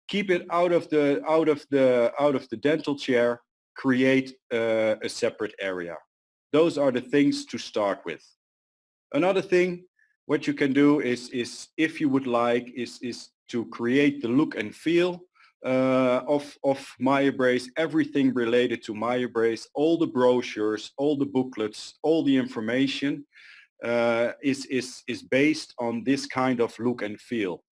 keep it out of the dental chair, create a separate area. Those are the things to start with. Another thing what you can do is if you would like is to create the look and feel of MyoBrace, everything related to MyoBrace, all the brochures, all the booklets, all the information is based on this kind of look and feel.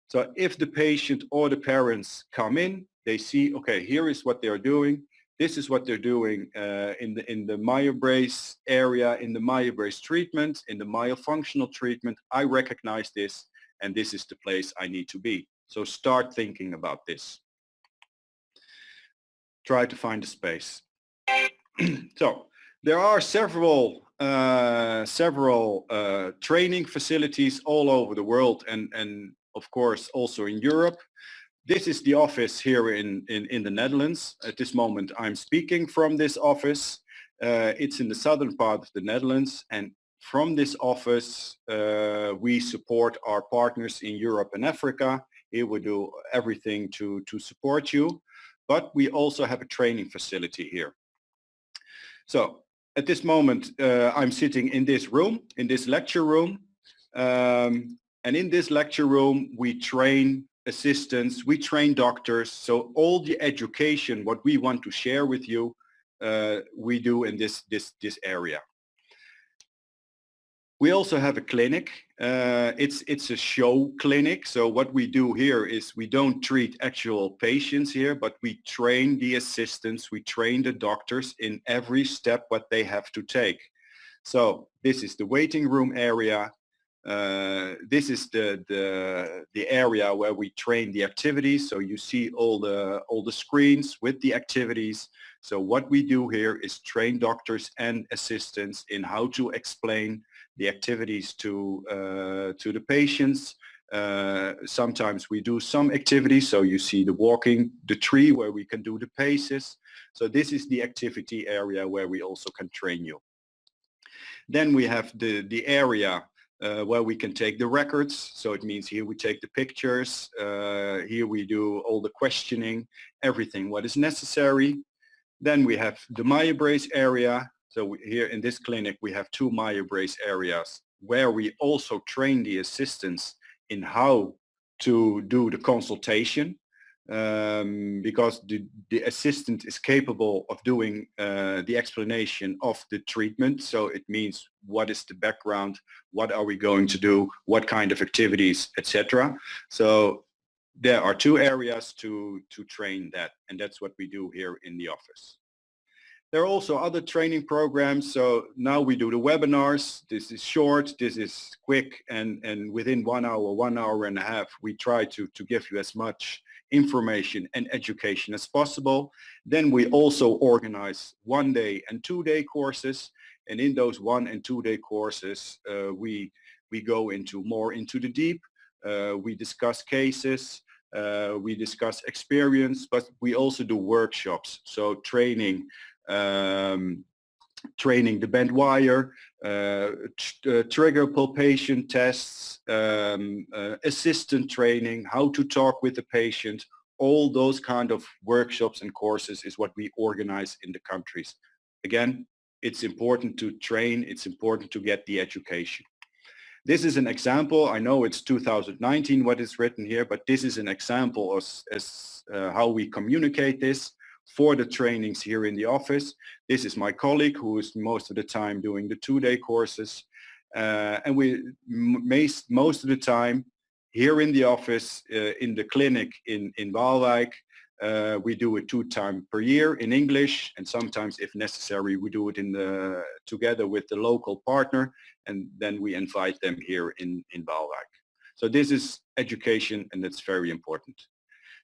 So if the patient or the parents come in, they see, okay, here is what they're doing. This is what they're doing in the MyoBrace area, in the MyoBrace treatment, in the myofunctional treatment. I recognize this, and this is the place I need to be. So start thinking about this. Try to find a space. So there are several training facilities all over the world, and of course also in Europe. This is the office here in the Netherlands. At this moment I'm speaking from this office. It's in the southern part of the Netherlands, and from this office we support our partners in Europe and Africa. Here we do everything to support you, but we also have a training facility here. So at this moment I'm sitting in this room, in this lecture room, and in this lecture room we train assistants, we train doctors. So all the education, what we want to share with you, we do in this area. We also have a clinic. It's a show clinic. So what we do here is we don't treat actual patients here, but we train the assistants, we train the doctors in every step what they have to take. So this is the waiting room area. This is the area where we train the activities. So you see all the screens with the activities. So what we do here is train doctors and assistants in how to explain the activities to the patients. Sometimes we do some activities. So you see the walking the tree where we can do the paces. So this is the activity area where we also can train you. Then we have the area where we can take the records. So it means here we take the pictures, here we do all the questioning, everything what is necessary. Then we have the MyoBrace area. So here in this clinic we have 2 MyoBrace areas where we also train the assistants in how to do the consultation, because the assistant is capable of doing the explanation of the treatment. So it means what is the background, what are we going to do, what kind of activities, etc. So there are 2 areas to train that, and that's what we do here in the office. There are also other training programs. So now we do the webinars. This is short, this is quick, and within 1 hour, 1 hour and a half, we try to give you as much information and education as possible. Then we also organize 1-day and 2-day courses, and in those 1- and 2-day courses we go more into the deep. We discuss cases, we discuss experience, but we also do workshops. So training the bent wire, trigger palpation tests, assistant training, how to talk with the patient. All those kind of workshops and courses is what we organize in the countries. Again, it's important to train, it's important to get the education. This is an example. I know it's 2019 what is written here, but this is an example as how we communicate this for the trainings here in the office. This is my colleague who is most of the time doing the 2-day courses. And we most of the time here in the office, in the clinic in Waalwijk, we do it 2 times per year in English, and sometimes if necessary we do it together with the local partner, and then we invite them here in Waalwijk. So this is education, and that's very important.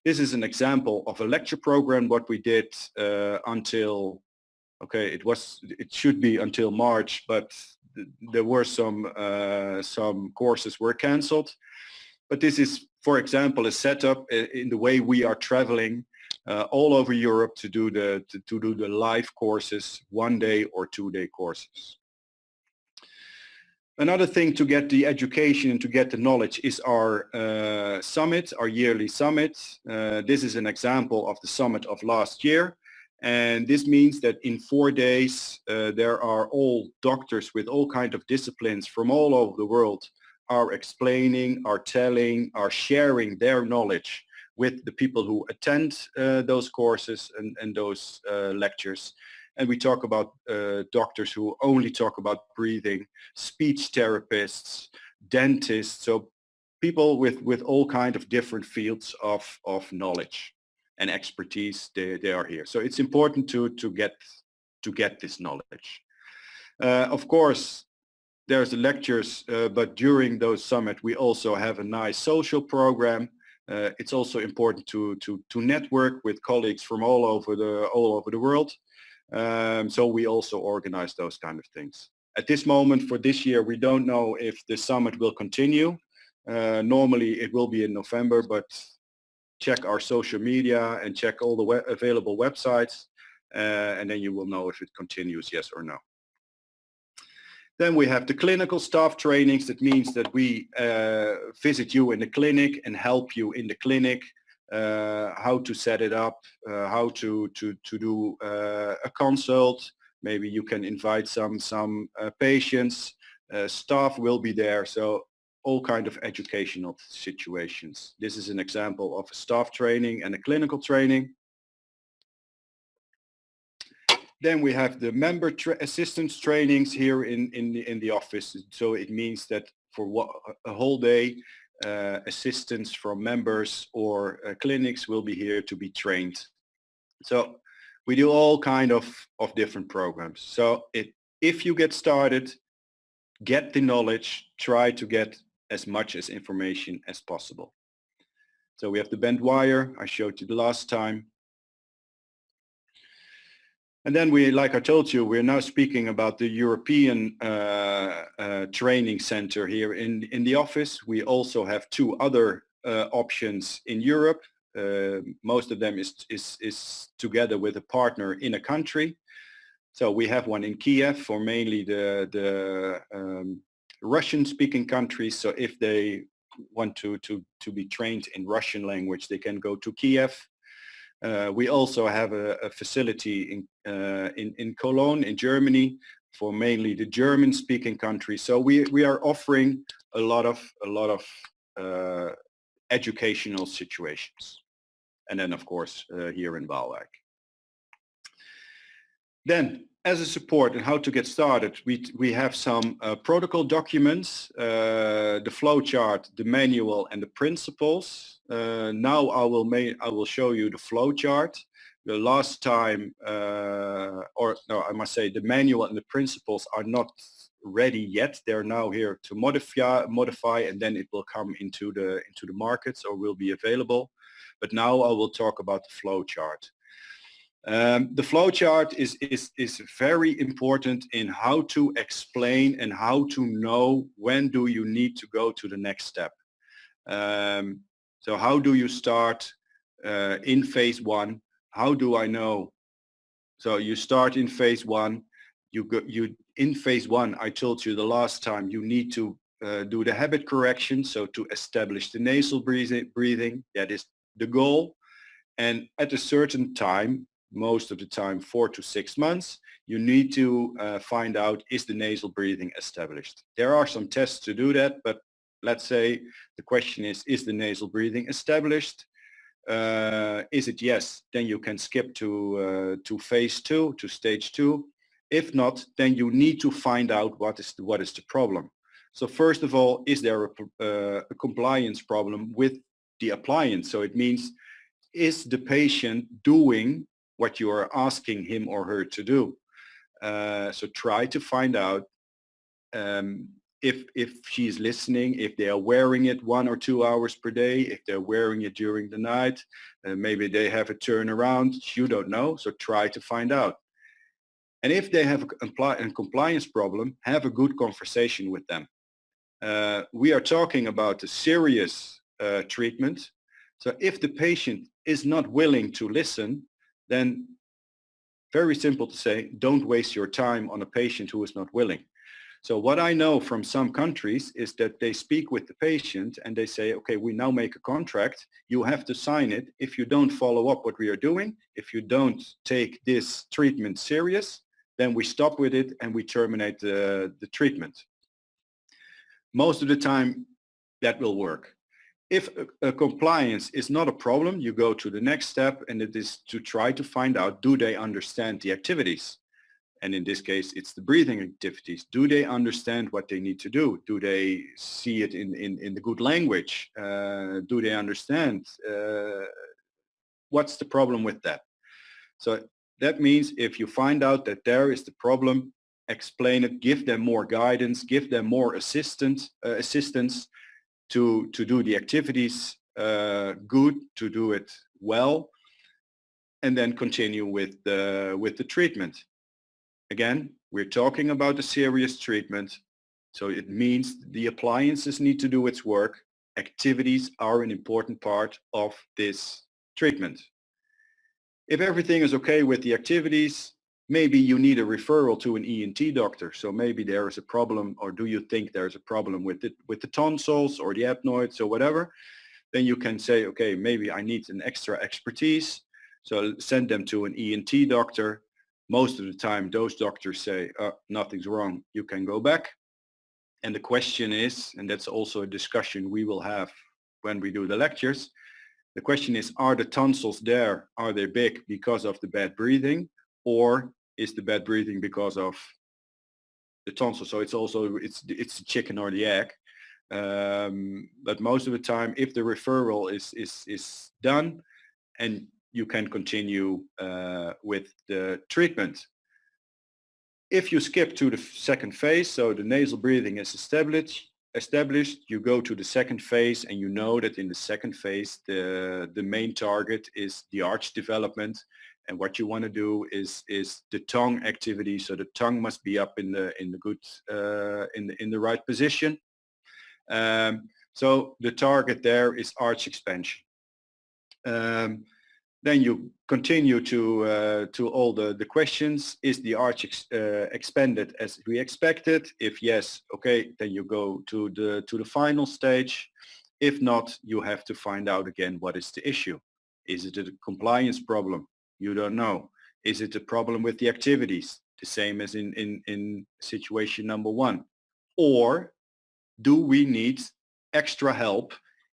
This is an example of a lecture program what we did until, okay, it should be until March, but there were some courses were cancelled. But this is, for example, a setup in the way we are traveling all over Europe to do the live courses, 1-day or 2-day courses. Another thing to get the education and to get the knowledge is our summit, our yearly summit. This is an example of the summit of last year. And this means that in 4 days, there are all doctors with all kinds of disciplines from all over the world are explaining, are telling, are sharing their knowledge with the people who attend those courses and those lectures. And we talk about doctors who only talk about breathing, speech therapists, dentists, so people with all kinds of different fields of knowledge and expertise, they are here. So it's important to get this knowledge. Of course, there's the lectures, but during those summits we also have a nice social program. It's also important to network with colleagues from all over the world. So we also organize those kind of things. At this moment for this year, we don't know if the summit will continue. Normally it will be in November, but check our social media and check all the available websites, and then you will know if it continues, yes or no. Then we have the clinical staff trainings. That means that we visit you in the clinic and help you in the clinic, how to set it up, how to do a consult. Maybe you can invite some patients. Staff will be there. So all kind of educational situations. This is an example of a staff training and a clinical training. Then we have the member assistance trainings here in the office. So it means that for a whole day, assistants from members or clinics will be here to be trained. So we do all kind of different programs. So if you get started, get the knowledge, try to get as much as information as possible. So we have the bent wire, I showed you the last time. And then we, like I told you, we're now speaking about the European training center here in the office. We also have 2 other options in Europe. Most of them is together with a partner in a country. So we have one in Kiev for mainly the Russian-speaking countries. So if they want to be trained in Russian language, they can go to Kiev. We also have a facility in Cologne, in Germany, for mainly the German-speaking countries. So we are offering a lot of educational situations, and then of course here in Waalwijk. Then, as a support and how to get started, we have some protocol documents, the flow chart, the manual, and the principles. Now I will show you the flow chart. The last time, or no, I must say, the manual and the principles are not ready yet. They're now here to modify, and then it will come into the markets or will be available. But now I will talk about the flow chart. The flow chart is very important in how to explain and how to know when do you need to go to the next step. So how do you start in phase 1? How do I know? So you start in phase 1. In phase 1, I told you the last time, you need to do the habit correction. So to establish the nasal breathing, that is the goal. And at a certain time, most of the time 4 to 6 months, you need to find out, is the nasal breathing established? There are some tests to do that, but let's say the question is the nasal breathing established? Is it yes? Then you can skip to phase 2, to stage 2. If not, then you need to find out what is the problem. So first of all, is there a compliance problem with the appliance? So it means, is the patient doing what you are asking him or her to do? So try to find out if she's listening, if they are wearing it 1 or 2 hours per day, if they're wearing it during the night, maybe they have a turnaround, you don't know, so try to find out. And if they have a compliance problem, have a good conversation with them. We are talking about a serious treatment. So if the patient is not willing to listen, then very simple to say, don't waste your time on a patient who is not willing. So what I know from some countries is that they speak with the patient and they say, okay, we now make a contract. You have to sign it. If you don't follow up what we are doing, if you don't take this treatment serious, then we stop with it and we terminate the treatment. Most of the time that will work. If a compliance is not a problem, you go to the next step, and it is to try to find out, do they understand the activities? And in this case, it's the breathing activities. Do they understand what they need to do? Do they see it in the good language? Do they understand? What's the problem with that? So that means if you find out that there is the problem, explain it, give them more guidance, give them more assistance to do the activities good, to do it well, and then continue with the treatment. Again, we're talking about a serious treatment, so it means the appliances need to do its work. Activities are an important part of this treatment. If everything is okay with the activities, maybe you need a referral to an ENT doctor. So maybe there is a problem, or do you think there's a problem with the tonsils or the adenoids or whatever? Then you can say, okay, maybe I need an extra expertise. So send them to an ENT doctor. Most of the time, those doctors say, nothing's wrong, you can go back. And the question is, and that's also a discussion we will have when we do the lectures, the question is, are the tonsils there? Are they big because of the bad breathing? Or is the bad breathing because of the tonsil? So it's also, it's the chicken or the egg. But most of the time, if the referral is done, and you can continue with the treatment. If you skip to the second phase, so the nasal breathing is established, you go to the second phase, and you know that in the second phase, the main target is the arch development. And what you want to do is the tongue activity. So the tongue must be up in the good in the right position. So the target there is arch expansion. Then you continue to all the questions. Is the arch expanded as we expected? If yes, okay, then you go to the final stage. If not, you have to find out again what is the issue. Is it a compliance problem? You don't know. Is it a problem with the activities? The same as in situation number one. Or do we need extra help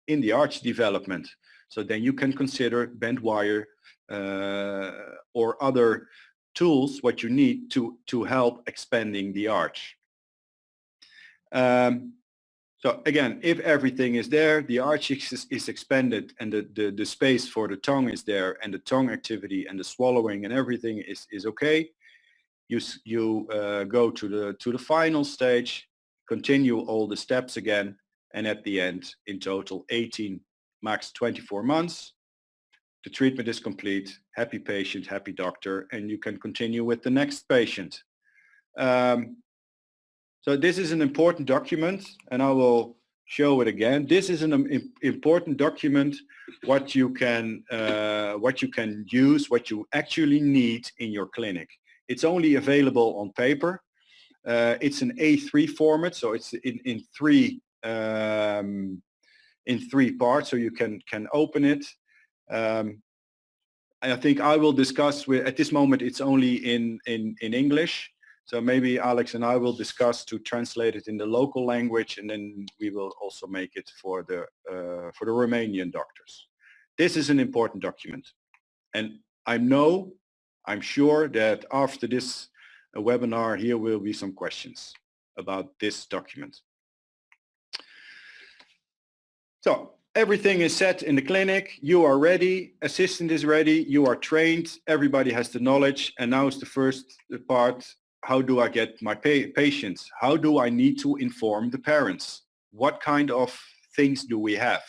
in the arch development? So then you can consider bent wire or other tools what you need to help expanding the arch. So again, if everything is there, the arch is expanded, and the space for the tongue is there, and the tongue activity and the swallowing and everything is okay, you go to the final stage, continue all the steps again, and at the end, in total 18, max 24 months, the treatment is complete. Happy patient, happy doctor, and you can continue with the next patient. So this is an important document, and I will show it again. This is an important document, what you can use, what you actually need in your clinic. It's only available on paper. It's an A3 format, so it's in three parts, so you can open it. I think I will discuss at this moment it's only in English. So maybe Alex and I will discuss to translate it in the local language, and then we will also make it for the Romanian doctors. This is an important document, and I'm sure that after this webinar here will be some questions about this document. So everything is set in the clinic. You are ready. Assistant is ready. You are trained. Everybody has the knowledge. And now is the first part. How do I get my patients? How do I need to inform the parents? What kind of things do we have?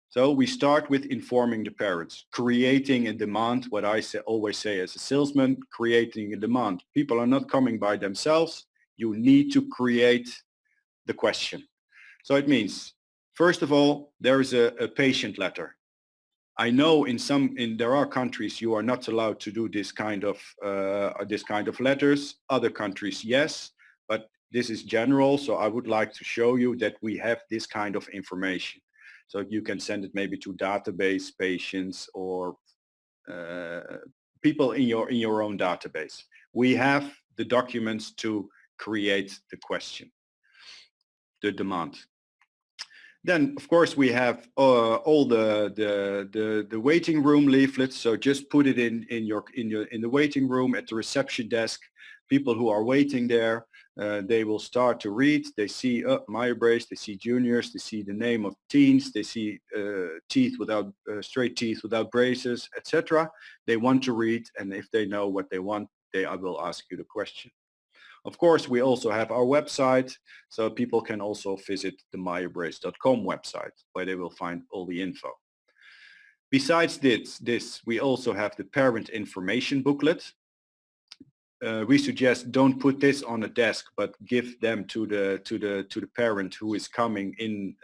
So we start with informing the parents, creating a demand, what I always say as a salesman, creating a demand. People are not coming by themselves. You need to create the question. So it means, first of all, there is a patient letter. I know there are countries you are not allowed to do this kind of letters. Other countries, yes. But this is general, so I would like to show you that we have this kind of information. So you can send it maybe to database patients or people in your own database. We have the documents to create the question, the demand. Then, of course, we have all the waiting room leaflets. So just put it in the waiting room at the reception desk. People who are waiting there, they will start to read. They see MyoBrace, they see juniors, they see the name of teens, they see teeth without straight teeth without braces, etc. They want to read, and if they know what they want, I will ask you the question. Of course, we also have our website, so people can also visit the myobrace.com website, where they will find all the info. Besides this, we also have the parent information booklet. We suggest don't put this on a desk, but give them to the parent who is coming in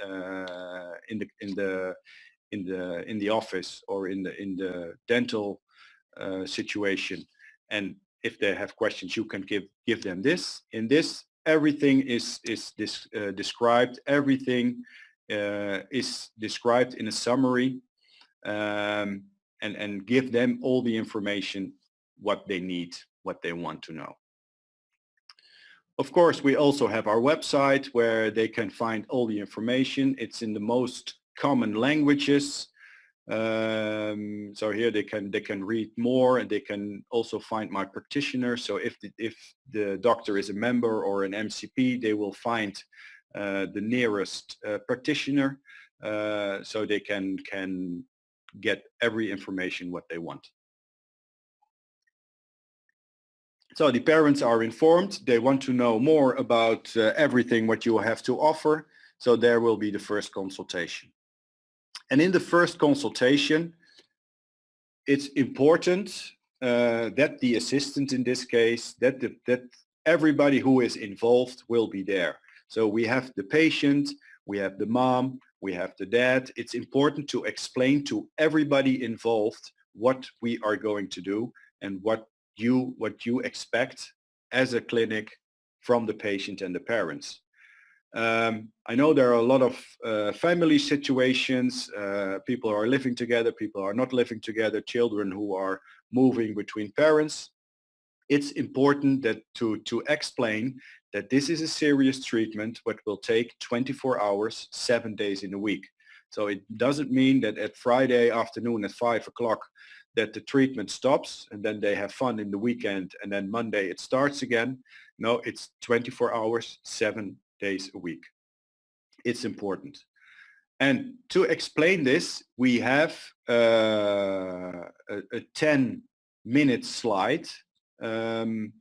the office or in the dental situation. And if they have questions, you can give them this. In this, everything is described. Everything is described in a summary, and give them all the information what they need, what they want to know. Of course, we also have our website where they can find all the information. It's in the most common languages. So here they can read more, and they can also find my practitioner. So if the doctor is a member or an MCP, they will find the nearest practitioner, so they can get every information what they want. So the parents are informed. They want to know more about everything what you have to offer. So there will be the first consultation. And in the first consultation, it's important that the assistant, in this case, that everybody who is involved will be there. So we have the patient, we have the mom, we have the dad. It's important to explain to everybody involved what we are going to do and what you expect as a clinic from the patient and the parents. I know there are a lot of family situations. People are living together, people are not living together, children who are moving between parents. It's important that to explain that this is a serious treatment what will take 24 hours, 7 days in a week. So it doesn't mean that at Friday afternoon at 5 o'clock that the treatment stops and then they have fun in the weekend and then Monday it starts again. No, it's 24 hours, 7 days a week. It's important. And to explain this, we have a 10-minute slide. And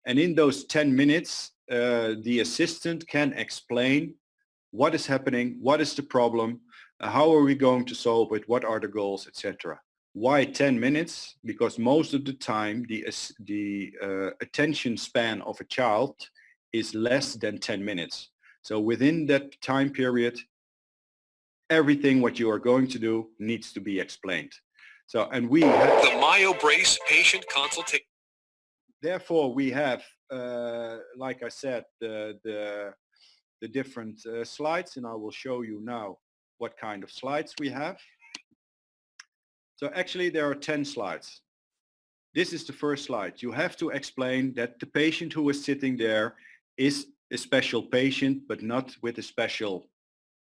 in those 10 minutes, the assistant can explain what is happening, what is the problem, how are we going to solve it, what are the goals, etc. Why 10 minutes? Because most of the time the attention span of a child is less than 10 minutes. So within that time period, everything what you are going to do needs to be explained. So, and we have the MyoBrace patient consultation. Therefore, we have, like I said, the different slides, and I will show you now what kind of slides we have. So actually there are 10 slides. This is the first slide. You have to explain that the patient who is sitting there is a special patient, but not with a special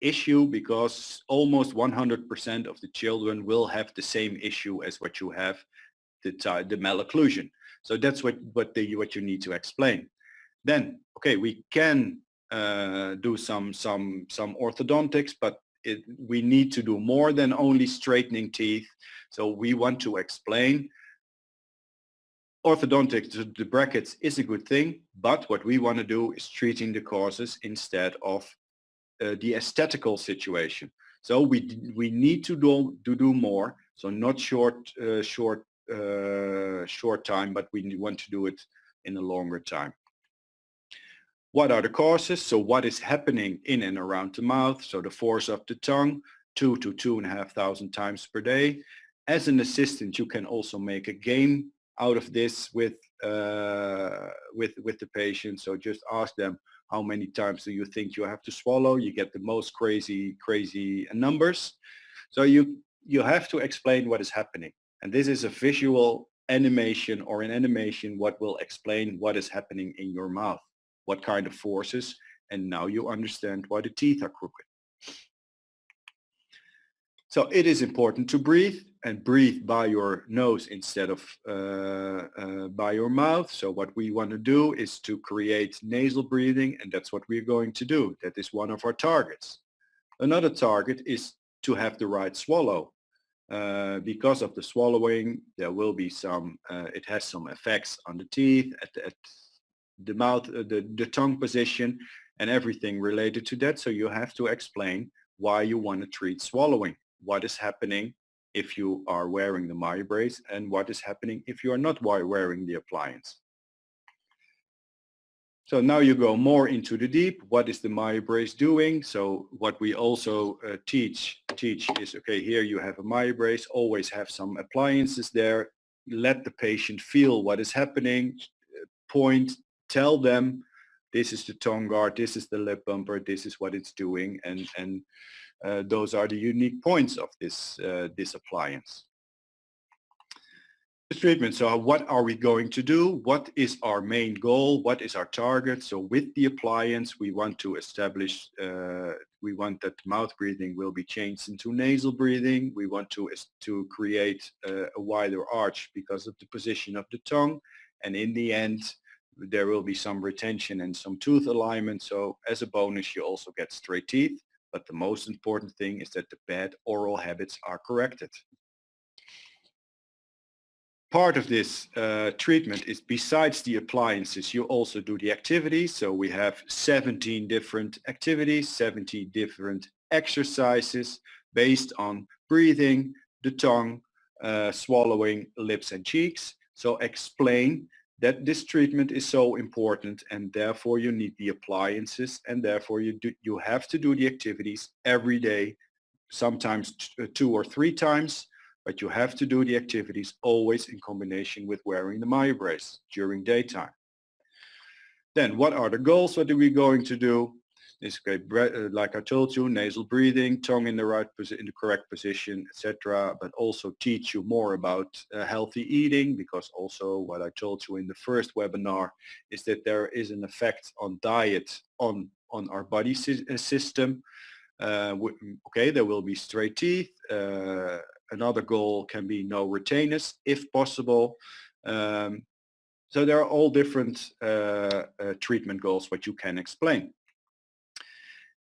issue, because almost 100% of the children will have the same issue as what you have, the malocclusion. So that's what you need to explain. Then, okay, we can do some orthodontics, but we need to do more than only straightening teeth. So we want to explain orthodontics, the brackets is a good thing, but what we want to do is treating the causes instead of the aesthetical situation. So we need to do more. So not short time, but we want to do it in a longer time. What are the causes? So what is happening in and around the mouth? So the force of the tongue, 2,000 to 2,500 times per day. As an assistant, you can also make a game out of this with the patient. So just ask them, How many times do you think you have to swallow? You get the most crazy numbers. So you have to explain what is happening. And this is a visual animation, or an animation what will explain what is happening in your mouth, what kind of forces, and now you understand why the teeth are crooked. So it is important to breathe, and breathe by your nose instead of by your mouth. So what we want to do is to create nasal breathing, and that's what we're going to do. That is one of our targets. Another target is to have the right swallow. Because of the swallowing, there will be some, it has some effects on the teeth, at the mouth, the tongue position, and everything related to that. So you have to explain why you want to treat swallowing. What is happening if you are wearing the Maya brace, and what is happening if you are not wearing the appliance. So now you go more into the deep. What is the Maya brace doing? So what we also teach is, okay, here you have a Maya brace, always have some appliances there. Let the patient feel what is happening, point, tell them, this is the tongue guard, this is the lip bumper, this is what it's doing, and those are the unique points of this appliance. The treatment. So what are we going to do? What is our main goal? What is our target? So with the appliance, we want to establish, we want that mouth breathing will be changed into nasal breathing. We want to create a wider arch because of the position of the tongue. And in the end, there will be some retention and some tooth alignment. So as a bonus, you also get straight teeth. But the most important thing is that the bad oral habits are corrected. Part of this treatment is, besides the appliances, you also do the activities. So we have 17 different activities, 17 different exercises based on breathing, the tongue, swallowing, lips and cheeks. So explain that this treatment is so important, and therefore you need the appliances, and therefore you have to do the activities every day, sometimes 2 or 3 times. But you have to do the activities always in combination with wearing the Maya brace during daytime. Then what are the goals? What are we going to do? Is, okay, like I told you, nasal breathing, tongue in the correct position, etc. But also teach you more about healthy eating, because also what I told you in the first webinar is that there is an effect on diet on our body system. Okay, there will be straight teeth. Another goal can be no retainers if possible. So there are all different treatment goals what you can explain.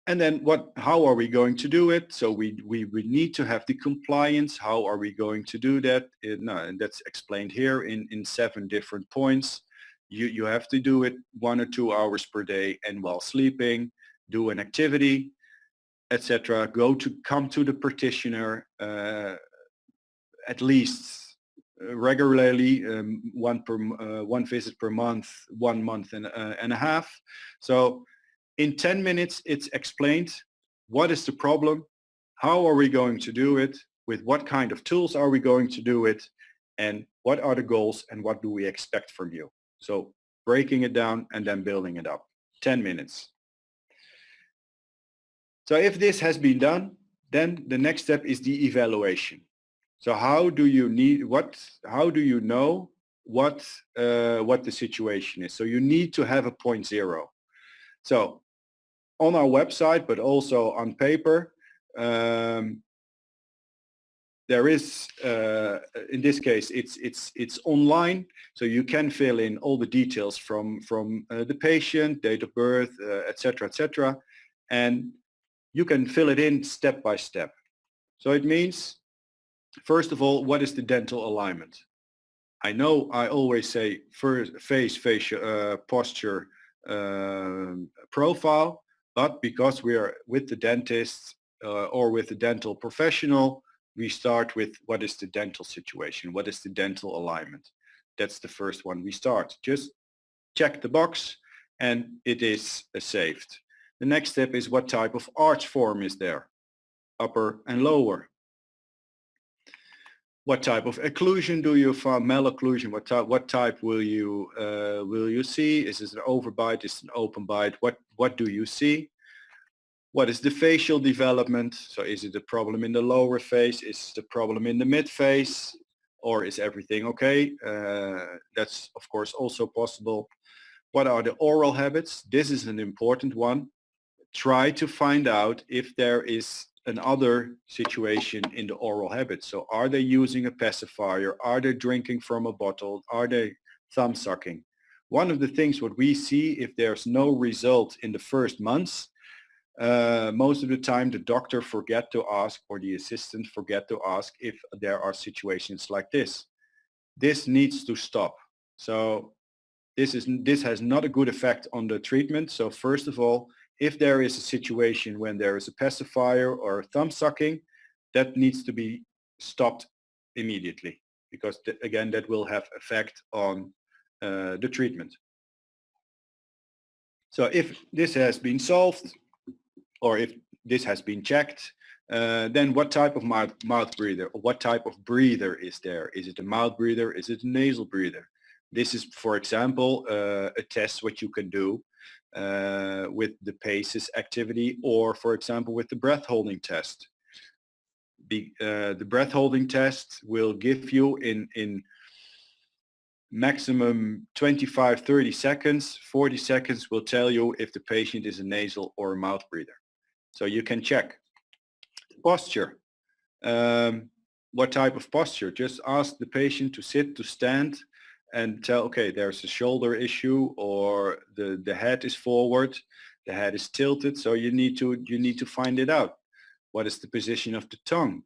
And then how are we going to do it? So we need to have the compliance. How are we going to do that? And that's explained here in 7 different points. You have to do it 1 or 2 hours per day, and while sleeping, do an activity, etc. Come to the practitioner at least regularly, one visit per month, 1 month and a half. So in 10 minutes, it's explained what is the problem, how are we going to do it, with what kind of tools are we going to do it, and what are the goals and what do we expect from you. So breaking it down and then building it up. 10 minutes. So if this has been done, then the next step is the evaluation. So how do you know what the situation is? So you need to have a point zero. So on our website, but also on paper, there is, in this case, it's online, so you can fill in all the details from the patient, date of birth, etc., etc., and you can fill it in step by step. So it means, first of all, what is the dental alignment? I know I always say first facial posture, profile, but because we are with the dentist or with the dental professional, we start with what is the dental situation, what is the dental alignment. That's the first one we start. Just check the box and it is saved. The next step is what type of arch form is there, upper and lower. What type of occlusion do you find? Malocclusion. What type will you see? Is it an overbite? Is it an open bite? What do you see? What is the facial development? So is it a problem in the lower face? Is it a problem in the mid face? Or is everything okay? That's of course also possible. What are the oral habits? This is an important one. Try to find out if there is another situation in the oral habits. So are they using a pacifier? Are they drinking from a bottle? Are they thumb sucking? One of the things what we see, if there's no result in the first months, most of the time the doctor forget to ask, or the assistant forget to ask, if there are situations like this. This needs to stop. So this has not a good effect on the treatment. So first of all, if there is a situation when there is a pacifier or thumb sucking, that needs to be stopped immediately, because again, that will have effect on the treatment. So if this has been solved, or if this has been checked, then what type of mouth breather, or what type of breather is there? Is it a mouth breather? Is it a nasal breather? This is, for example, a test what you can do with the PACES activity, or for example with the breath holding test. The breath holding test will give you in maximum 25-30 seconds, 40 seconds will tell you if the patient is a nasal or a mouth breather. So you can check. Posture. What type of posture? Just ask the patient to sit, to stand, and tell, okay, there's a shoulder issue, or the head is forward, the head is tilted, so you need to find it out. What is the position of the tongue?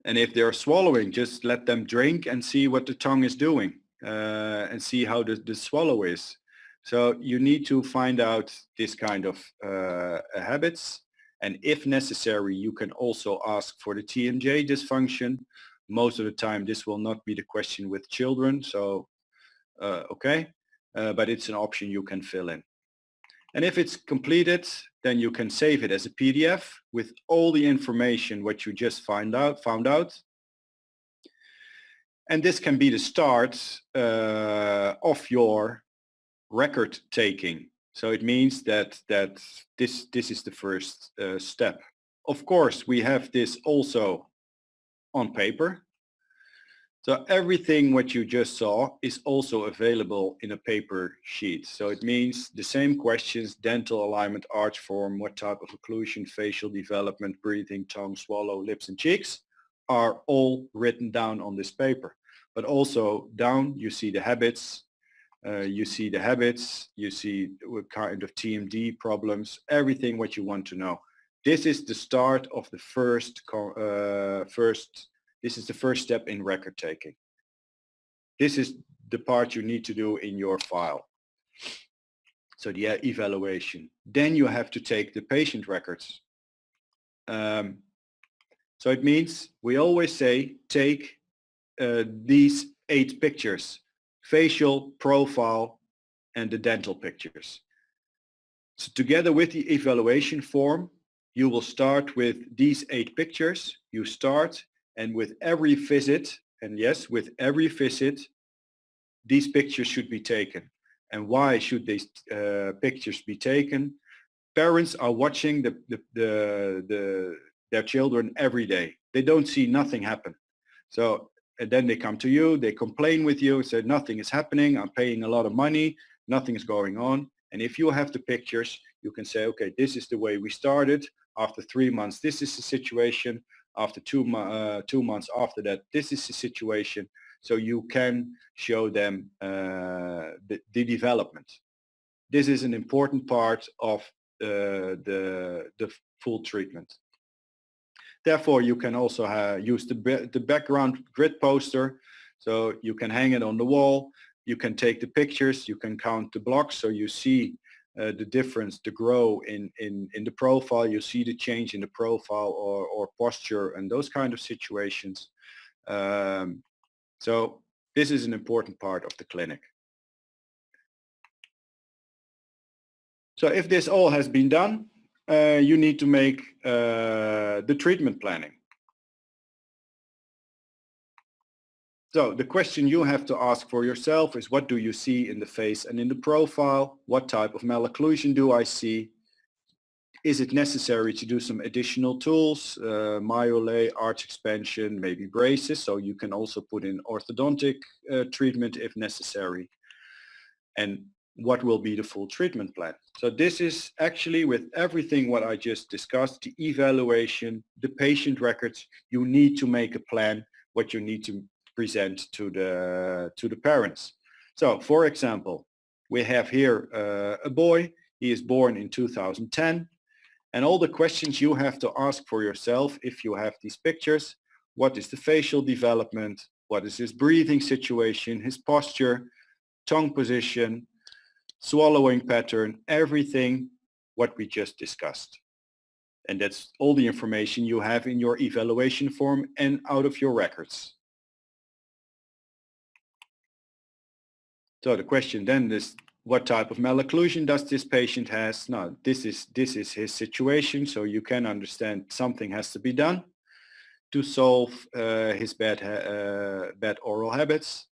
And if they're swallowing, just let them drink and see what the tongue is doing, and see how the swallow is. So you need to find out this kind of habits. And if necessary, you can also ask for the Tmj dysfunction. Most of the time, this will not be the question with children. So, okay, but it's an option you can fill in. And if it's completed, then you can save it as a PDF with all the information what you just found out. And this can be the start of your record taking. So it means that this is the first step. Of course, we have this also on paper. So everything what you just saw is also available in a paper sheet. So it means the same questions: dental alignment, arch form, what type of occlusion, facial development, breathing, tongue, swallow, lips and cheeks, are all written down on this paper. But also down you see the habits, you see what kind of TMD problems, everything what you want to know. This is the start of the this is the first step in record taking. This is the part you need to do in your file. So the evaluation. Then you have to take the patient records. So it means we always say take these 8 pictures: facial, profile, and the dental pictures. So together with the evaluation form, you will start with these 8 pictures. You start, and with every visit, and yes, with every visit, these pictures should be taken. And why should these pictures be taken? Parents are watching their children every day. They don't see nothing happen. So and then they come to you, they complain with you, say nothing is happening, I'm paying a lot of money, nothing is going on. And if you have the pictures, you can say, okay, this is the way we started. After 3 months, this is the situation. After 2 months after that, this is the situation. So you can show them the development. This is an important part of the full treatment. Therefore, you can also use the background grid poster. So you can hang it on the wall. You can take the pictures. You can count the blocks. So you see the difference, the grow in the profile. You see the change in the profile or posture and those kind of situations. So this is an important part of the clinic. So if this all has been done, you need to make the treatment planning. So the question you have to ask for yourself is, what do you see in the face and in the profile? What type of malocclusion do I see? Is it necessary to do some additional tools, myolay, arch expansion, maybe braces? So you can also put in orthodontic treatment if necessary. And what will be the full treatment plan? So this is actually, with everything what I just discussed, the evaluation, the patient records, you need to make a plan what you need to present to the parents. So for example, we have here a boy. He is born in 2010. And all the questions you have to ask for yourself if you have these pictures: what is the facial development? What is his breathing situation, his posture, tongue position, swallowing pattern, everything what we just discussed. And that's all the information you have in your evaluation form and out of your records. So the question then is, what type of malocclusion does this patient has? Now, this is his situation, so you can understand something has to be done to solve his bad oral habits.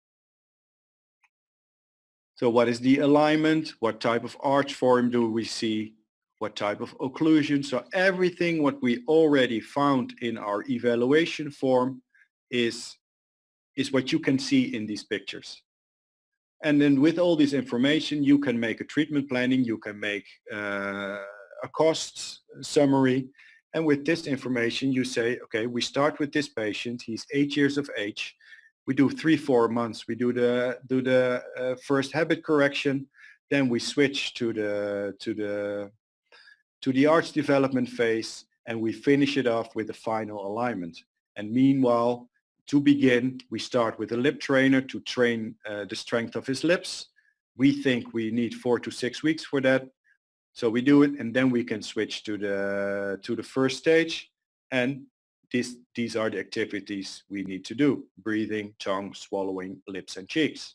So what is the alignment? What type of arch form do we see? What type of occlusion? So everything what we already found in our evaluation form is what you can see in these pictures. And then with all this information, you can make a treatment planning, you can make a cost summary. And with this information, you say, okay, we start with this patient. He's 8 years of age. We do 3-4 months. We do the first habit correction. Then we switch to the arch development phase, and we finish it off with the final alignment. And meanwhile, to begin, we start with a lip trainer to train the strength of his lips. We think we need 4 to 6 weeks for that. So we do it, and then we can switch to the first stage. And these are the activities we need to do: breathing, tongue, swallowing, lips, and cheeks.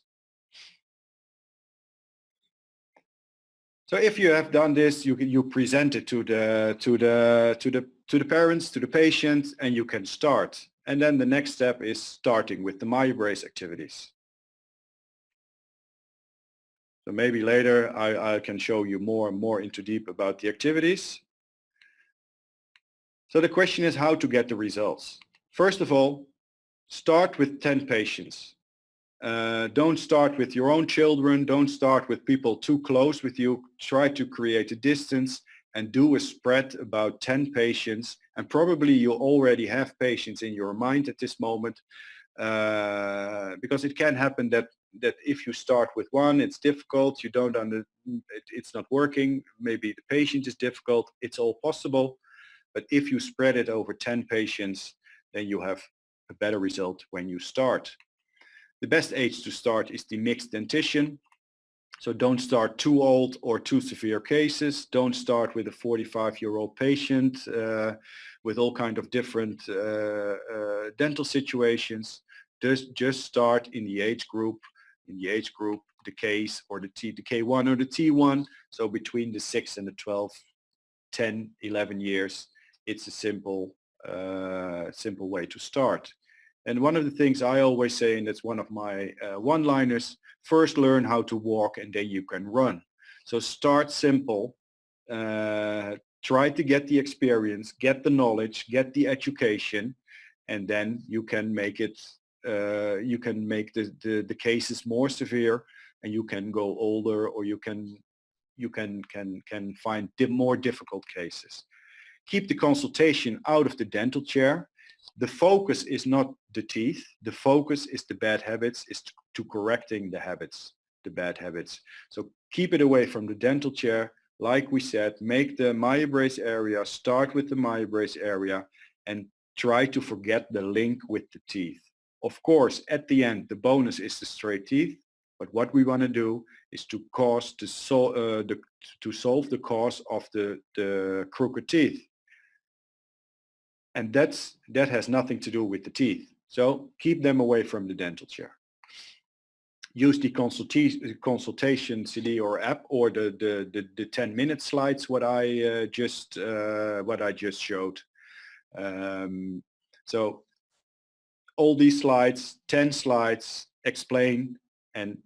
So if you have done this, you present it to the parents, to the patients, and you can start. And then the next step is starting with the MyBrace activities. So maybe later I can show you more into deep about the activities. So the question is how to get the results. First of all, start with 10 patients. Don't start with your own children. Don't start with people too close with you. Try to create a distance and do a spread about 10 patients. And probably you already have patients in your mind at this moment, because it can happen that if you start with one, it's difficult. You don't it's not working. Maybe the patient is difficult. It's all possible. But if you spread it over 10 patients, then you have a better result when you start. The best age to start is the mixed dentition. So don't start too old or too severe cases. Don't start with a 45-year-old patient with all kind of different dental situations. Just start in the age group, the case or the K1 or the T1. So between the 6 and the 12, 10, 11 years, it's a simple way to start. And one of the things I always say, and that's one of my one-liners, first learn how to walk and then you can run. So start simple, try to get the experience, get the knowledge, get the education, and then you can make it, you can make the cases more severe, and you can go older, or you can find more difficult cases. Keep the consultation out of the dental chair. The focus is not the teeth. The focus is the bad habits, is to correcting the habits, the bad habits. So keep it away from the dental chair. Like we said, make the MyBrace area, start with the MyBrace area, and try to forget the link with the teeth. Of course, at the end, the bonus is the straight teeth. But what we want to do is to solve the cause of the crooked teeth. And that has nothing to do with the teeth. So keep them away from the dental chair. Use the consultation CD or app, or the 10-minute slides what I just showed. So all these slides, 10 slides, explain and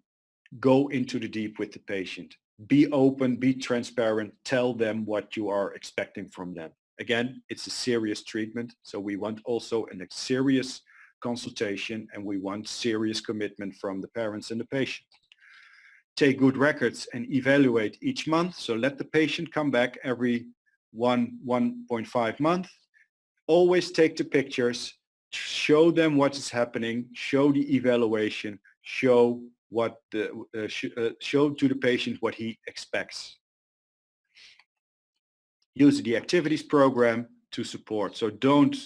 go into the deep with the patient. Be open, be transparent, tell them what you are expecting from them. Again, it's a serious treatment, so we want also a serious consultation and we want serious commitment from the parents and the patient. Take good records and evaluate each month, so let the patient come back every 1.5 months. Always take the pictures, show them what is happening, show the evaluation, show what show to the patient what he expects. Use the activities program to support. So don't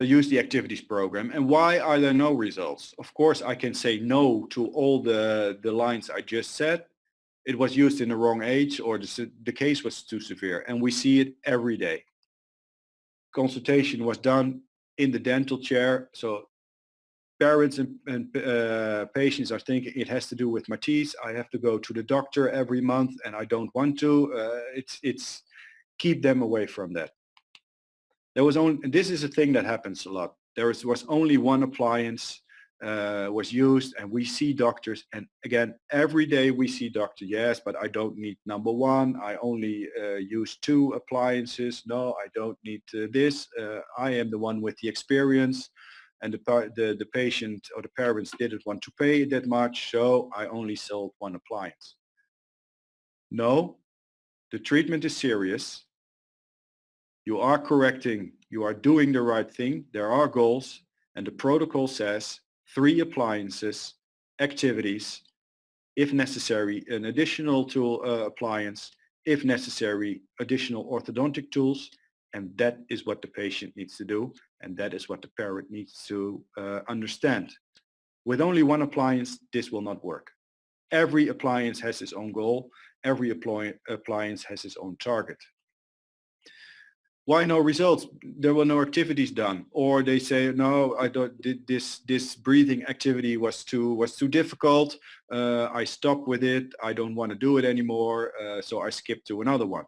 use the activities program. And why are there no results? Of course, I can say no to all the lines I just said. It was used in the wrong age, or the case was too severe, and we see it every day. Consultation was done in the dental chair, so parents and patients are thinking it has to do with my teeth. I have to go to the doctor every month, and I don't want to. It's keep them away from that. There was only, and this is a thing that happens a lot. There was only one appliance was used, and we see doctors, and again every day we see doctor, yes, but I don't need number one, I only use 2 appliances, no, I don't need this, I am the one with the experience, and the patient or the parents didn't want to pay that much, so I only sold 1 appliance. No, the treatment is serious, you are correcting, you are doing the right thing, there are goals, and the protocol says 3 appliances, activities, if necessary, an additional tool appliance, if necessary, additional orthodontic tools, and that is what the patient needs to do, and that is what the parent needs to understand. With only 1 appliance, this will not work. Every appliance has its own goal, every appliance has its own target. Why no results? There were no activities done, or they say no, I don't. This breathing activity was too difficult. I stopped with it. I don't want to do it anymore, so I skipped to another one.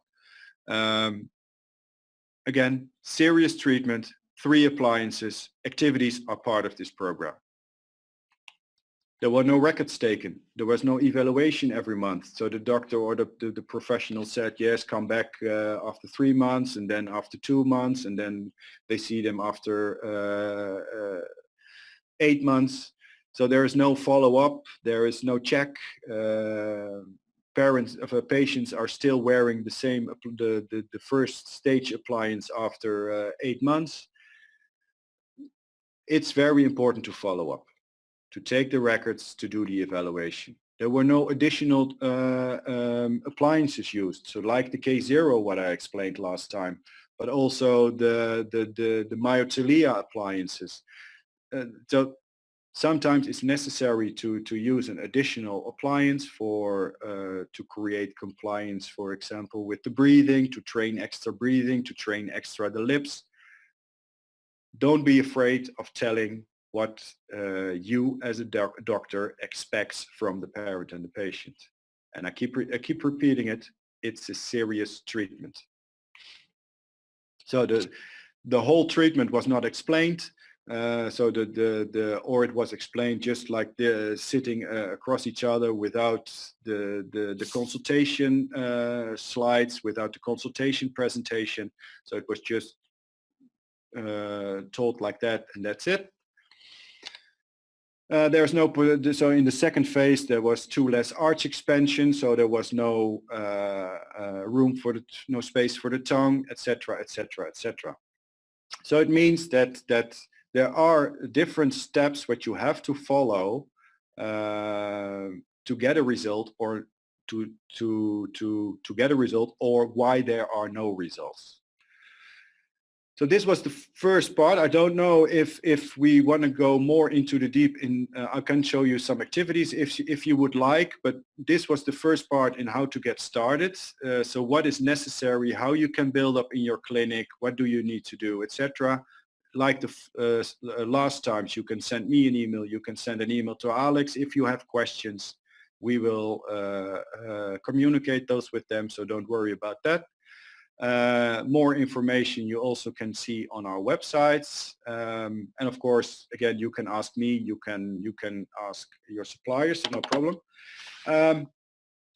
Again, serious treatment. 3 appliances. Activities are part of this program. There were no records taken. There was no evaluation every month. So the doctor or the professional said, yes, come back after 3 months, and then after 2 months, and then they see them after 8 months. So there is no follow-up. There is no check. Parents of patients are still wearing the same, the first stage appliance after 8 months. It's very important to follow up, to take the records, to do the evaluation. There were no additional appliances used. So like the K0, what I explained last time, but also the myotilia appliances. So sometimes it's necessary to use an additional appliance for to create compliance, for example, with the breathing, to train extra breathing, to train extra the lips. Don't be afraid of telling what you as a doctor expects from the parent and the patient. And I keep repeating it, it's a serious treatment. So the whole treatment was not explained. So or it was explained just like sitting across each other without the consultation slides, without the consultation presentation. So it was just told like that, and that's it. There's no, so in the second phase there was 2 less arch expansion, so there was no room for no space for the tongue, etc., etc., etc. So it means that there are different steps which you have to follow to get a result, or to get a result, or why there are no results. So this was the first part. I don't know if we want to go more into the deep in, I can show you some activities if you would like, but this was the first part in how to get started. So what is necessary, how you can build up in your clinic, what do you need to do, etc. Like the last times, you can send me an email, you can send an email to Alex if you have questions. We will communicate those with them, so don't worry about that. More information you also can see on our websites. And of course, again, you can ask me, you can ask your suppliers, no problem.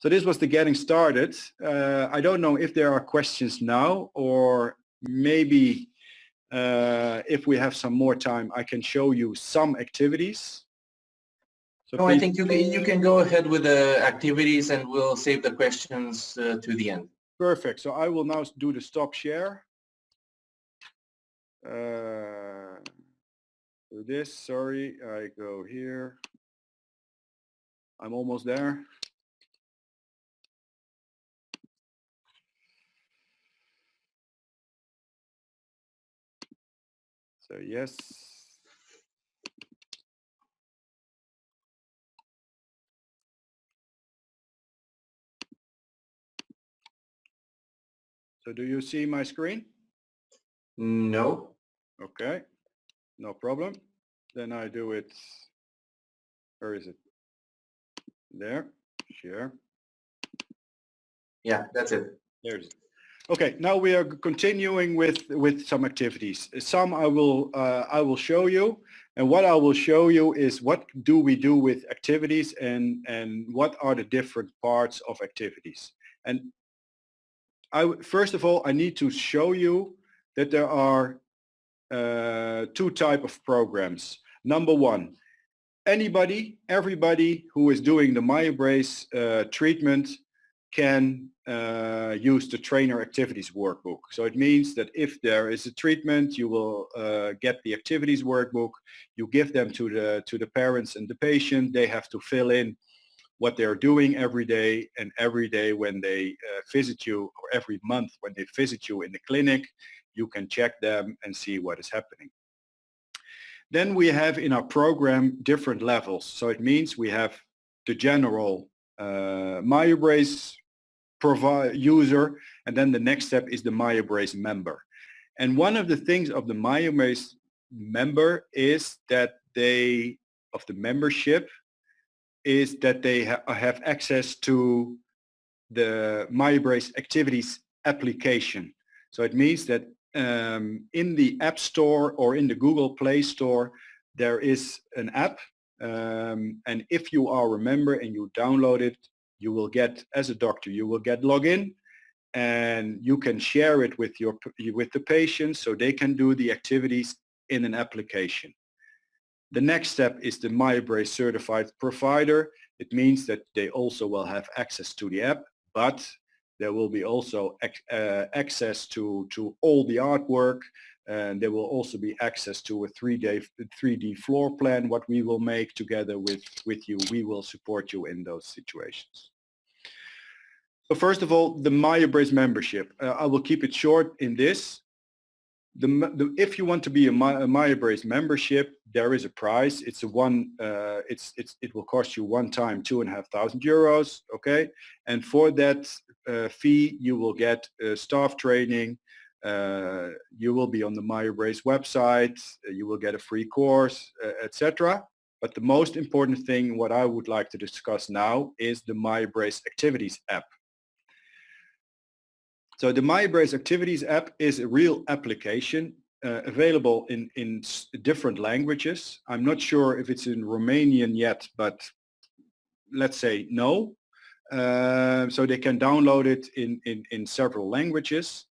So this was the getting started. I don't know if there are questions now, or maybe if we have some more time, I can show you some activities. So no, I think you can go ahead with the activities, and we'll save the questions to the end. Perfect. So I will now do the stop share. Do this. Sorry, I go here. I'm almost there. So yes. So do you see my screen? No. Okay, no problem. Then I do it. Where is it? There. Share. Yeah, that's it. There's it. Okay, now we are continuing with some activities. Some I will show you, and what I will show you is what do we do with activities, and what are the different parts of activities. And first of all, I need to show you that there are two types of programs. Number one, everybody who is doing the MyEmbrace treatment can use the trainer activities workbook. So it means that if there is a treatment, you will get the activities workbook. You give them to the parents and the patient. They have to fill in what they're doing every day, and every day when they visit you, or every month when they visit you in the clinic, you can check them and see what is happening. Then we have in our program different levels. So it means we have the general MyEmbrace user, and then the next step is the MyEmbrace member. And one of the things of the MyEmbrace member is that the membership is that they have access to the MyEmbrace activities application. So it means that in the App Store or in the Google Play Store, there is an app, and if you are a member and you download it, you will get, as a doctor, you will get login, and you can share it with the patients so they can do the activities in an application. The next step is the MyEmbrace certified provider. It means that they also will have access to the app, but there will be also access to all the artwork, and there will also be access to a 3D floor plan, what we will make together with you. We will support you in those situations. So first of all, the MyEmbrace membership. I will keep it short in this. If you want to be a MyEmbrace membership, there is a price. It's a it will cost you one time €2,500. Okay, and for that fee, you will get staff training. You will be on the MyEmbrace website. You will get a free course, etc. But the most important thing, what I would like to discuss now, is the MyEmbrace Activities app. So the MyEmbrace Activities app is a real application available in different languages. I'm not sure if it's in Romanian yet, but let's say no. So they can download it in several languages,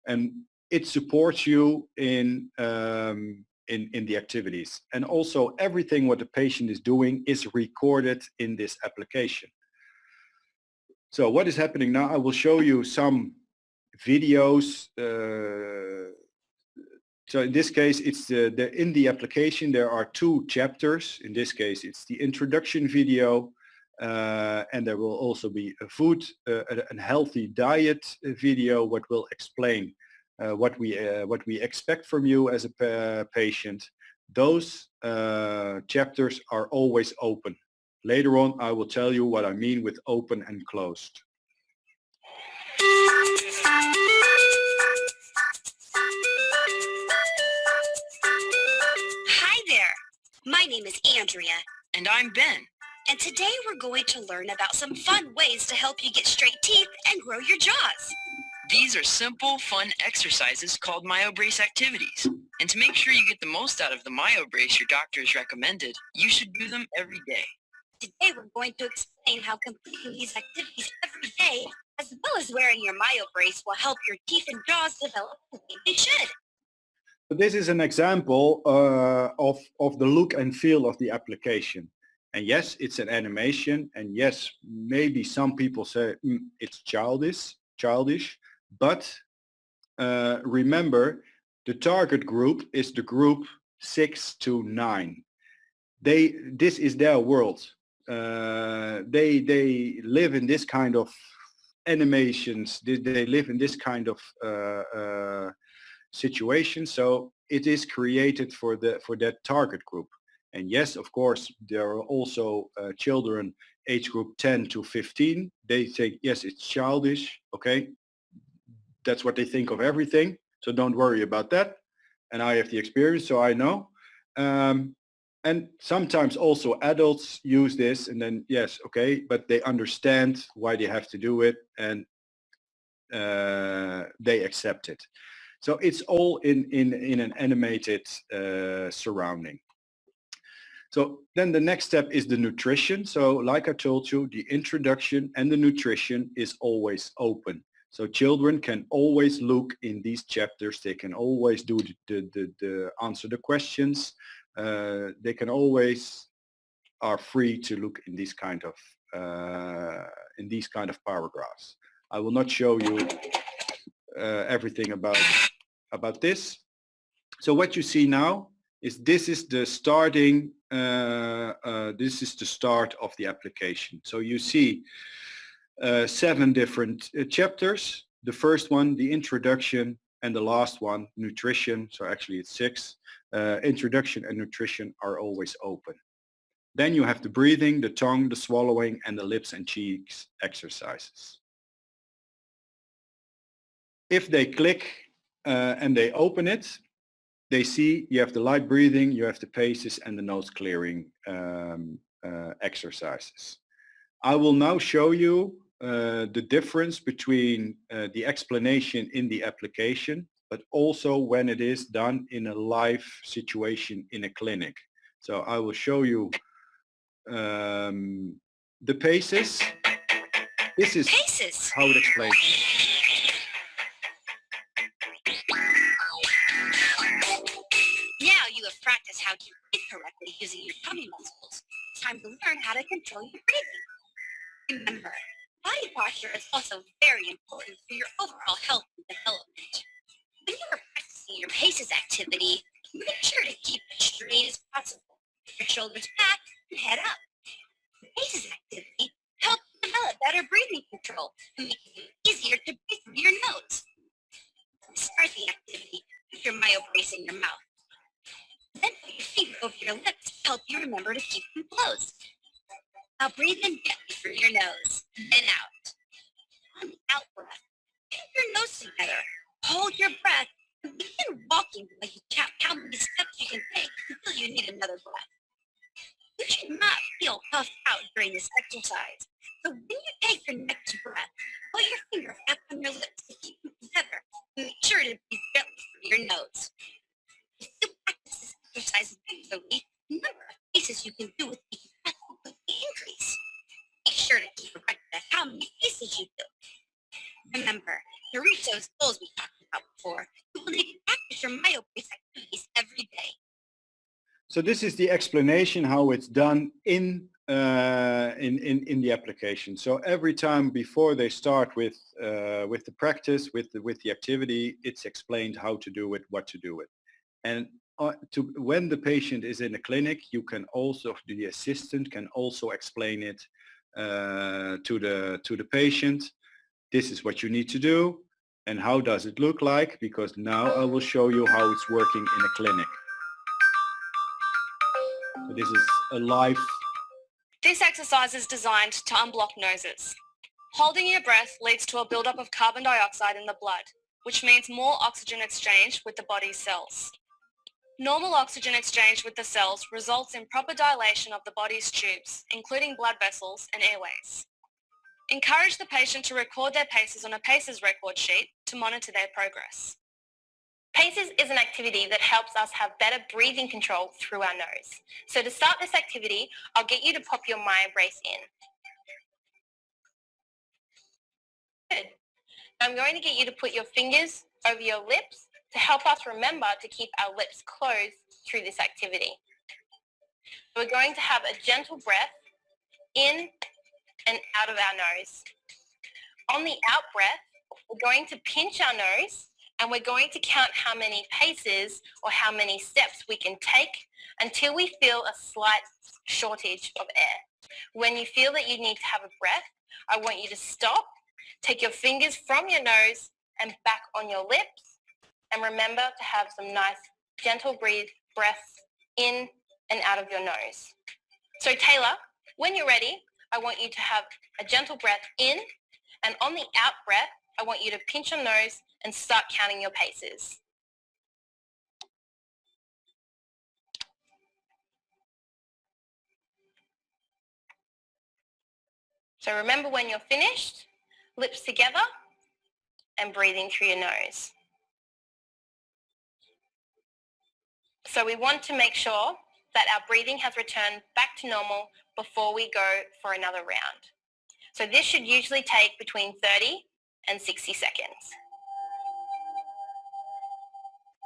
and it supports you in the activities. And also everything what the patient is doing is recorded in this application. So what is happening now, I will show you some videos. So in this case, it's in the application there are two chapters. In this case, it's the introduction video, and there will also be a food and healthy diet video, what will explain what we expect from you as a patient. Those chapters are always open. Later on, I will tell you what I mean with open and closed. Hi there. My name is Andrea. And I'm Ben. And today we're going to learn about some fun ways to help you get straight teeth and grow your jaws. These are simple, fun exercises called myobrace activities. And to make sure you get the most out of the myobrace your doctor has recommended, you should do them every day. Today we're going to explain how completing these activities every day, as well as wearing your myobrace, will help your teeth and jaws develop the way they should. This is an example of the look and feel of the application. And yes, it's an animation. And yes, maybe some people say it's childish. But remember, the target group is the group 6 to 9. This is their world. They live in this kind of animations. They live in this kind of situation. So it is created for that target group. And yes, of course, there are also children age group 10 to 15. They think, yes, it's childish. Okay, that's what they think of everything. So don't worry about that. And I have the experience, so I know. And sometimes also adults use this, and then yes, okay, but they understand why they have to do it, and they accept it. So it's all in an animated surrounding. So then the next step is the nutrition. So like I told you, the introduction and the nutrition is always open. So children can always look in these chapters. They can always do the answer the questions. They can always are free to look in these kind of paragraphs. I will not show you everything about this. So what you see now is this is the starting. This is the start of the application. So you see 7 different chapters. The first one, the introduction, and the last one, nutrition. So actually it's 6. Introduction and nutrition are always open. Then you have the breathing, the tongue, the swallowing, and the lips and cheeks exercises. If they click and they open it, they see you have the light breathing, you have the paces, and the nose clearing exercises. I will now show you the difference between the explanation in the application, but also when it is done in a live situation in a clinic. So I will show you the paces. This is how it explains. Now you have practiced how to breathe correctly using your tummy muscles. It's time to learn how to control your breathing. Remember, body posture is also very important for your overall health and development. When you are practicing your paces activity, make sure to keep it straight as possible. Your shoulders back and head up. The paces activity helps you develop better breathing control and make it easier to breathe through your nose. Start the activity with your myobrace in your mouth. Then put your finger over your lips to help you remember to keep them closed. Now breathe in gently through your nose, then out. On the out breath, keep your nose together, hold your breath, and begin walking while you count how many steps you can take until you need another breath. You should not feel puffed out during this exercise, so when you take your next breath, put your finger back on your lips to keep them together, and make sure to breathe gently through your nose. If you practice this exercise regularly, the number of paces you can do with each breath will quickly increase. Make sure to keep a record of how many paces you do. Remember, to reach those goals we talked about before, you will need to practice your myobrace activities every day. So this is the explanation how it's done in the application. So every time before they start with the practice, with the activity, it's explained how to do it, what to do it. And when the patient is in a clinic, you can also, the assistant can also explain it to the patient. This is what you need to do, and how does it look like? Because now I will show you how it's working in a clinic. So this is a live. This exercise is designed to unblock noses. Holding your breath leads to a buildup of carbon dioxide in the blood, which means more oxygen exchange with the body's cells. Normal oxygen exchange with the cells results in proper dilation of the body's tubes, including blood vessels and airways. Encourage the patient to record their paces on a paces record sheet to monitor their progress. Paces is an activity that helps us have better breathing control through our nose. So to start this activity, I'll get you to pop your Maya brace in. Good. I'm going to get you to put your fingers over your lips to help us remember to keep our lips closed through this activity. We're going to have a gentle breath in and out of our nose. On the out breath, we're going to pinch our nose and we're going to count how many paces or how many steps we can take until we feel a slight shortage of air. When you feel that you need to have a breath, I want you to stop, take your fingers from your nose and back on your lips, and remember to have some nice gentle breaths in and out of your nose. So Taylor, when you're ready, I want you to have a gentle breath in, and on the out breath, I want you to pinch your nose and start counting your paces. So remember when you're finished, lips together and breathing through your nose. So we want to make sure that our breathing has returned back to normal before we go for another round. So this should usually take between 30 and 60 seconds.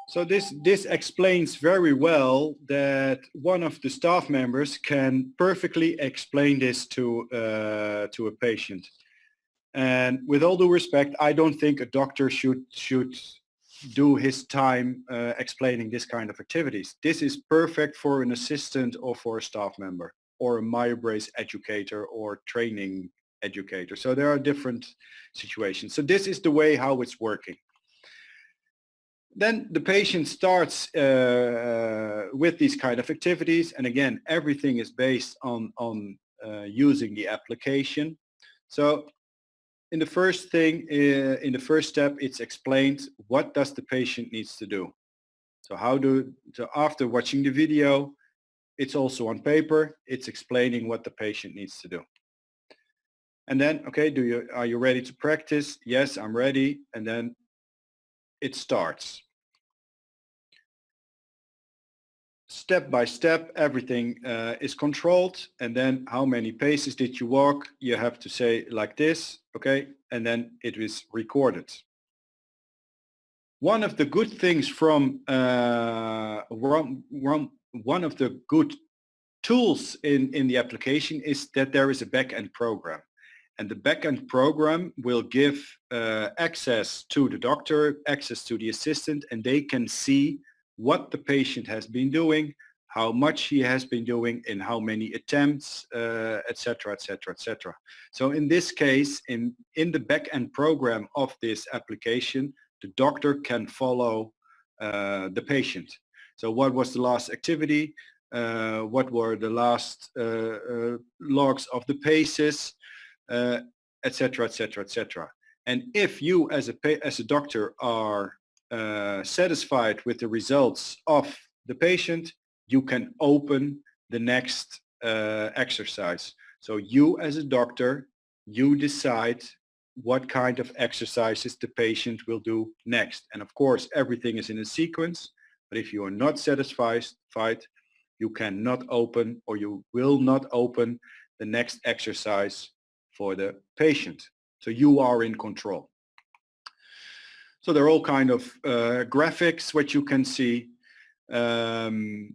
So this explains very well that one of the staff members can perfectly explain this to a patient. And with all due respect, I don't think a doctor should do his time explaining this kind of activities. This is perfect for an assistant or for a staff member or a MyoBrace educator or training educator. So there are different situations. So this is the way how it's working. Then the patient starts with these kind of activities, and again, everything is based on using the application. So in the first thing, in the first step, it's explained what does the patient needs to do. So after watching the video, it's also on paper. It's explaining what the patient needs to do. And then, okay, are you ready to practice? Yes, I'm ready. And then it starts. Step by step, everything is controlled. And then how many paces did you walk? You have to say like this, okay? And then it is recorded. One of the good things from one of the good tools in the application is that there is a back-end program. And the back-end program will give access to the doctor, access to the assistant, and they can see what the patient has been doing, how much he has been doing, in how many attempts, etc., etc., etc. So in this case, in the back-end program of this application, the doctor can follow the patient. So what was the last activity? What were the last logs of the paces, etc., etc., etc. And if you as a doctor are satisfied with the results of the patient, you can open the next exercise. So you as a doctor, you decide what kind of exercises the patient will do next. And of course, everything is in a sequence, but if you are not satisfied, you cannot open, or you will not open the next exercise for the patient. So you are in control. So there are all kind of graphics what you can see, and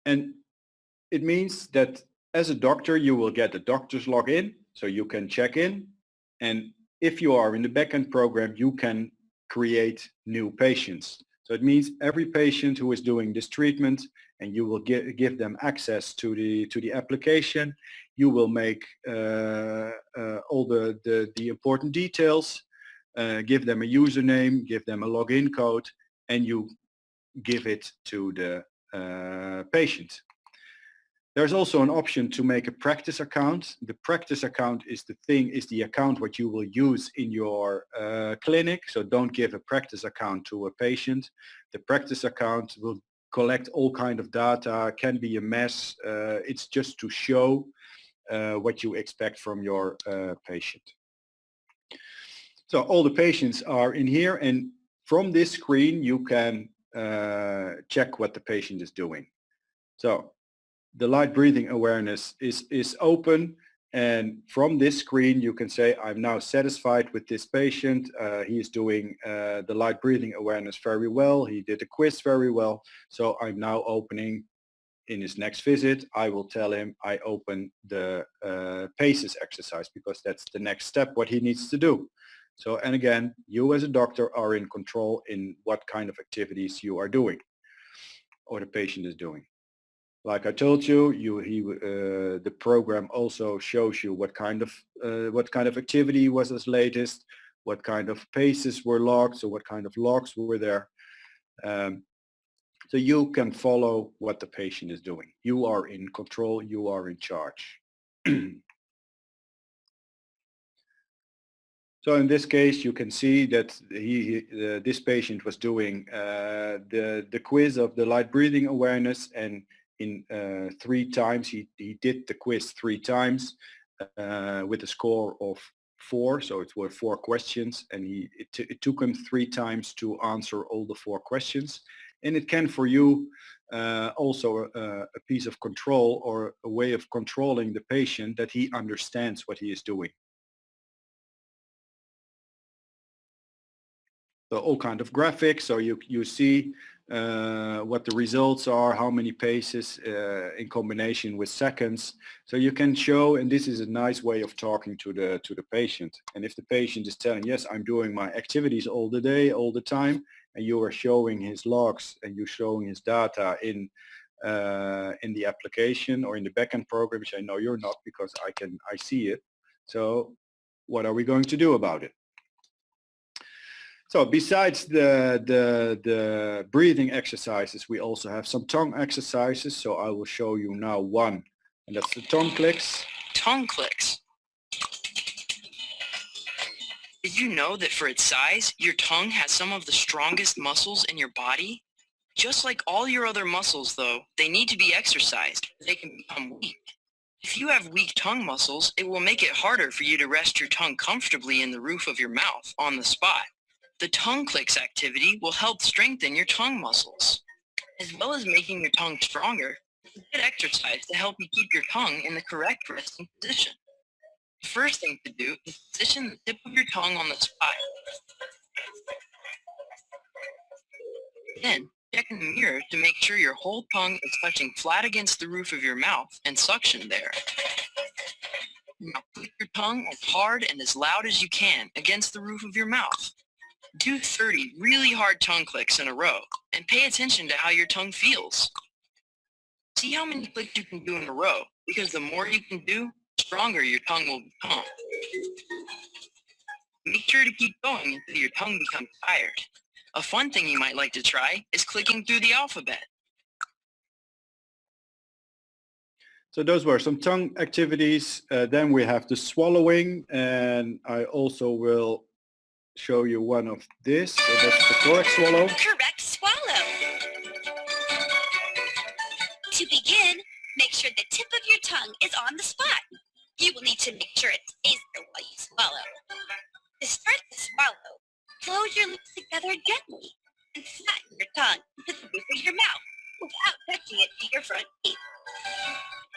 it means that as a doctor you will get a doctor's login, so you can check in, and if you are in the backend program you can create new patients. So it means every patient who is doing this treatment, and you will give them access to the application. You will make all the important details. Give them a username, give them a login code, and you give it to the patient. There's also an option to make a practice account. The practice account is the account what you will use in your clinic. So don't give a practice account to a patient. The practice account will collect all kind of data, can be a mess. It's just to show what you expect from your patient. So all the patients are in here, and from this screen you can check what the patient is doing. So the light breathing awareness is open, and from this screen you can say, I'm now satisfied with this patient. He is doing the light breathing awareness very well. He did the quiz very well. So I'm now opening, in his next visit, I will tell him I open the PACES exercise, because that's the next step, what he needs to do. So, and again, you as a doctor are in control in what kind of activities you are doing or the patient is doing. Like I told you, the program also shows you what kind of activity was as latest, what kind of paces were logged, so what kind of logs were there. So you can follow what the patient is doing. You are in control, you are in charge. So in this case, you can see that this patient was doing the quiz of the light breathing awareness, and in 3 times he did the quiz 3 times with a score of 4. So it were 4 questions, and it took him 3 times to answer all the 4 questions. And it can for you also a piece of control or a way of controlling the patient, that he understands what he is doing. So all kind of graphics, so you see what the results are, how many paces in combination with seconds. So you can show, and this is a nice way of talking to the patient. And if the patient is telling, yes, I'm doing my activities all the day, all the time, and you are showing his logs and you're showing his data in the application or in the backend program, which I know you're not, because I see it. So what are we going to do about it? So besides the breathing exercises, we also have some tongue exercises. So I will show you now one, and that's the tongue clicks. Tongue clicks. Did you know that for its size, your tongue has some of the strongest muscles in your body? Just like all your other muscles, though, they need to be exercised, or they can become weak. If you have weak tongue muscles, it will make it harder for you to rest your tongue comfortably in the roof of your mouth on the spot. The tongue clicks activity will help strengthen your tongue muscles. As well as making your tongue stronger, it's a good exercise to help you keep your tongue in the correct resting position. The first thing to do is position the tip of your tongue on the spot. Then, check in the mirror to make sure your whole tongue is touching flat against the roof of your mouth and suction there. Now click your tongue as hard and as loud as you can against the roof of your mouth. Do 30 really hard tongue clicks in a row, and pay attention to how your tongue feels. See how many clicks you can do in a row, because the more you can do, the stronger your tongue will become. Make sure to keep going until your tongue becomes tired. A fun thing you might like to try is clicking through the alphabet. So those were some tongue activities. Then we have the swallowing, and I also will show you one of this. So that's the correct swallow. Correct swallow. To begin, make sure the tip of your tongue is on the spot. You will need to make sure it stays there while you swallow. To start the swallow, close your lips together gently and flatten your tongue to the roof of your mouth without touching it to your front teeth.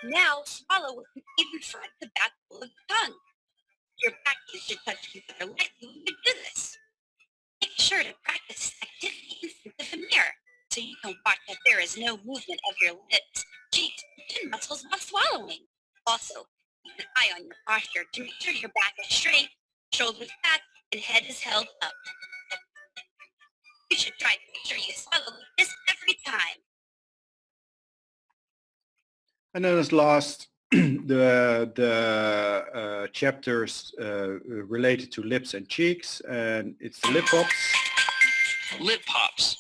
Now swallow with the even front to back full of the tongue. Your back teeth should touch together lightly when you do this. Make sure to practice this activity in front of the mirror so you can watch that there is no movement of your lips, cheeks, and chin muscles while swallowing. Also, keep an eye on your posture to make sure your back is straight, shoulders back, and head is held up. You should try to make sure you swallow like this every time. And then as last, the chapters related to lips and cheeks, and it's the lip pops. Lip pops.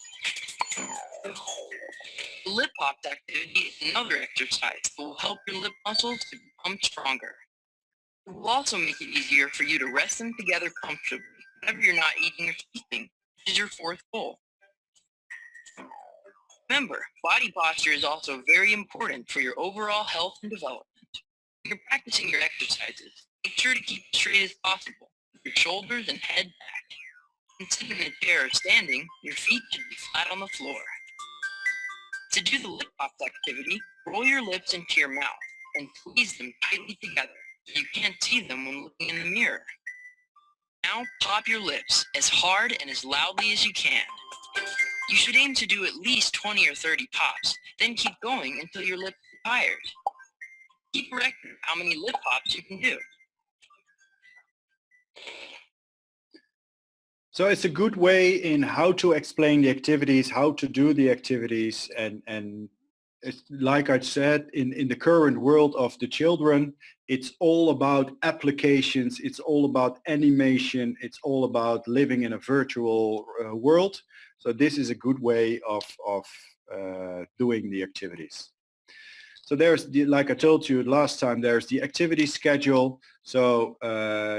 The lip pops activity is another exercise that will help your lip muscles to become stronger. It will also make it easier for you to rest them together comfortably whenever you're not eating or sleeping, which is your 4th goal. Remember, body posture is also very important for your overall health and development. When you're practicing your exercises, make sure to keep as straight as possible Your shoulders and head back. When sitting in a chair or standing, your feet should be flat on the floor. To do the lip pop activity, roll your lips into your mouth and squeeze them tightly together so you can't see them when looking in the mirror. Now pop your lips as hard and as loudly as you can. You should aim to do at least 20 or 30 pops, then keep going until your lips are tired. Keep a record of how many lip pops you can do. So it's a good way in how to explain the activities, how to do the activities, and it's, like I said, in the current world of the children, it's all about applications, it's all about animation, it's all about living in a virtual world. So this is a good way of doing the activities. So there's, like I told you last time, there's the activity schedule. So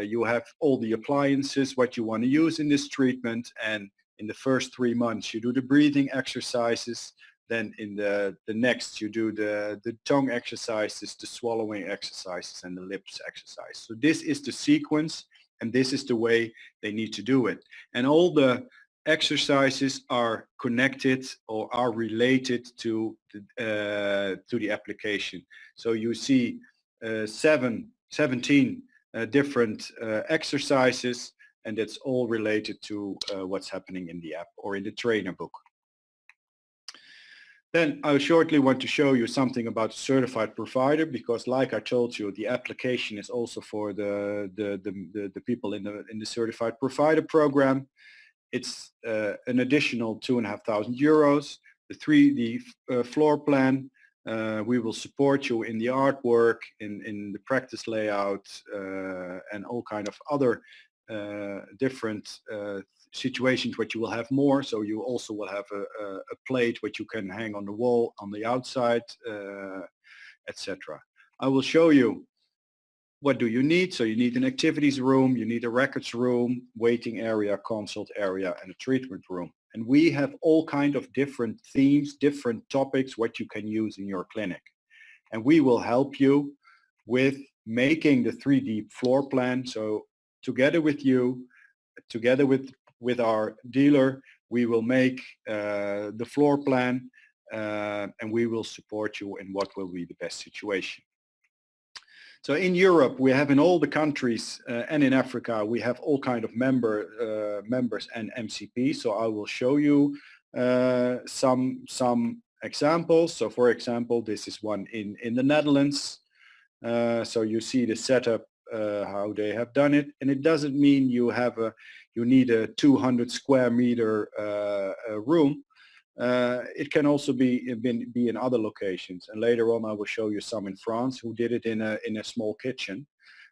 you have all the appliances, what you want to use in this treatment. And in the first 3 months, you do the breathing exercises. Then in the next, you do the tongue exercises, the swallowing exercises, and the lips exercise. So this is the sequence, and this is the way they need to do it. And all the exercises are connected or are related to the application. So you see 17 different exercises, and that's all related to what's happening in the app or in the trainer book. Then I shortly want to show you something about the certified provider, because like I told you, the application is also for the people in the certified provider program. It's an additional €2,500. The floor plan, we will support you in the artwork, in the practice layout, and all kind of other different situations which you will have more. So you also will have a plate which you can hang on the wall on the outside, etc. I will show you what do you need. So you need an activities room, you need a records room, waiting area, consult area, and a treatment room. And we have all kind of different themes, different topics what you can use in your clinic. And we will help you with making the 3D floor plan. So together with you, together with our dealer, we will make the floor plan, and we will support you in what will be the best situation. So in Europe, we have in all the countries and in Africa, we have all kind of members and MCP. So I will show you some examples. So for example, this is one in the Netherlands. So you see the setup, how they have done it, and it doesn't mean you need a 200 square meter room. It can also be in other locations, and later on I will show you some in France who did it in a small kitchen.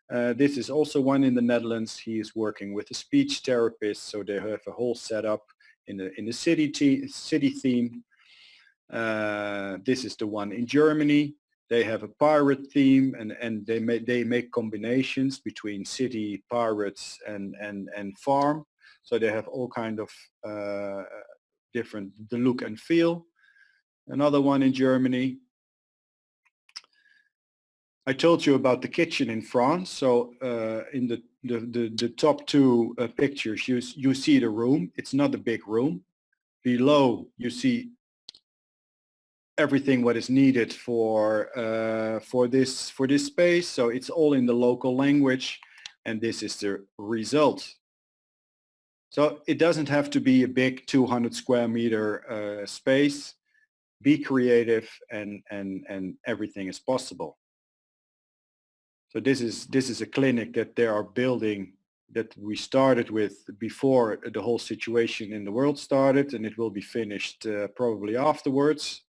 This is also one in the Netherlands. He is working with a speech therapist, so they have a whole setup in the city theme. This is the one in Germany. They have a pirate theme, and they make combinations between city, pirates, and farm. So they have all kind of different, the look and feel. Another one in Germany. I told you about the kitchen in France. So in the top two pictures, you see the room. It's not a big room. Below you see everything what is needed for this space. So it's all in the local language, and this is the result. So it doesn't have to be a big 200 square meter space. Be creative, and everything is possible. So this is a clinic that they are building, that we started with before the whole situation in the world started, and it will be finished probably afterwards.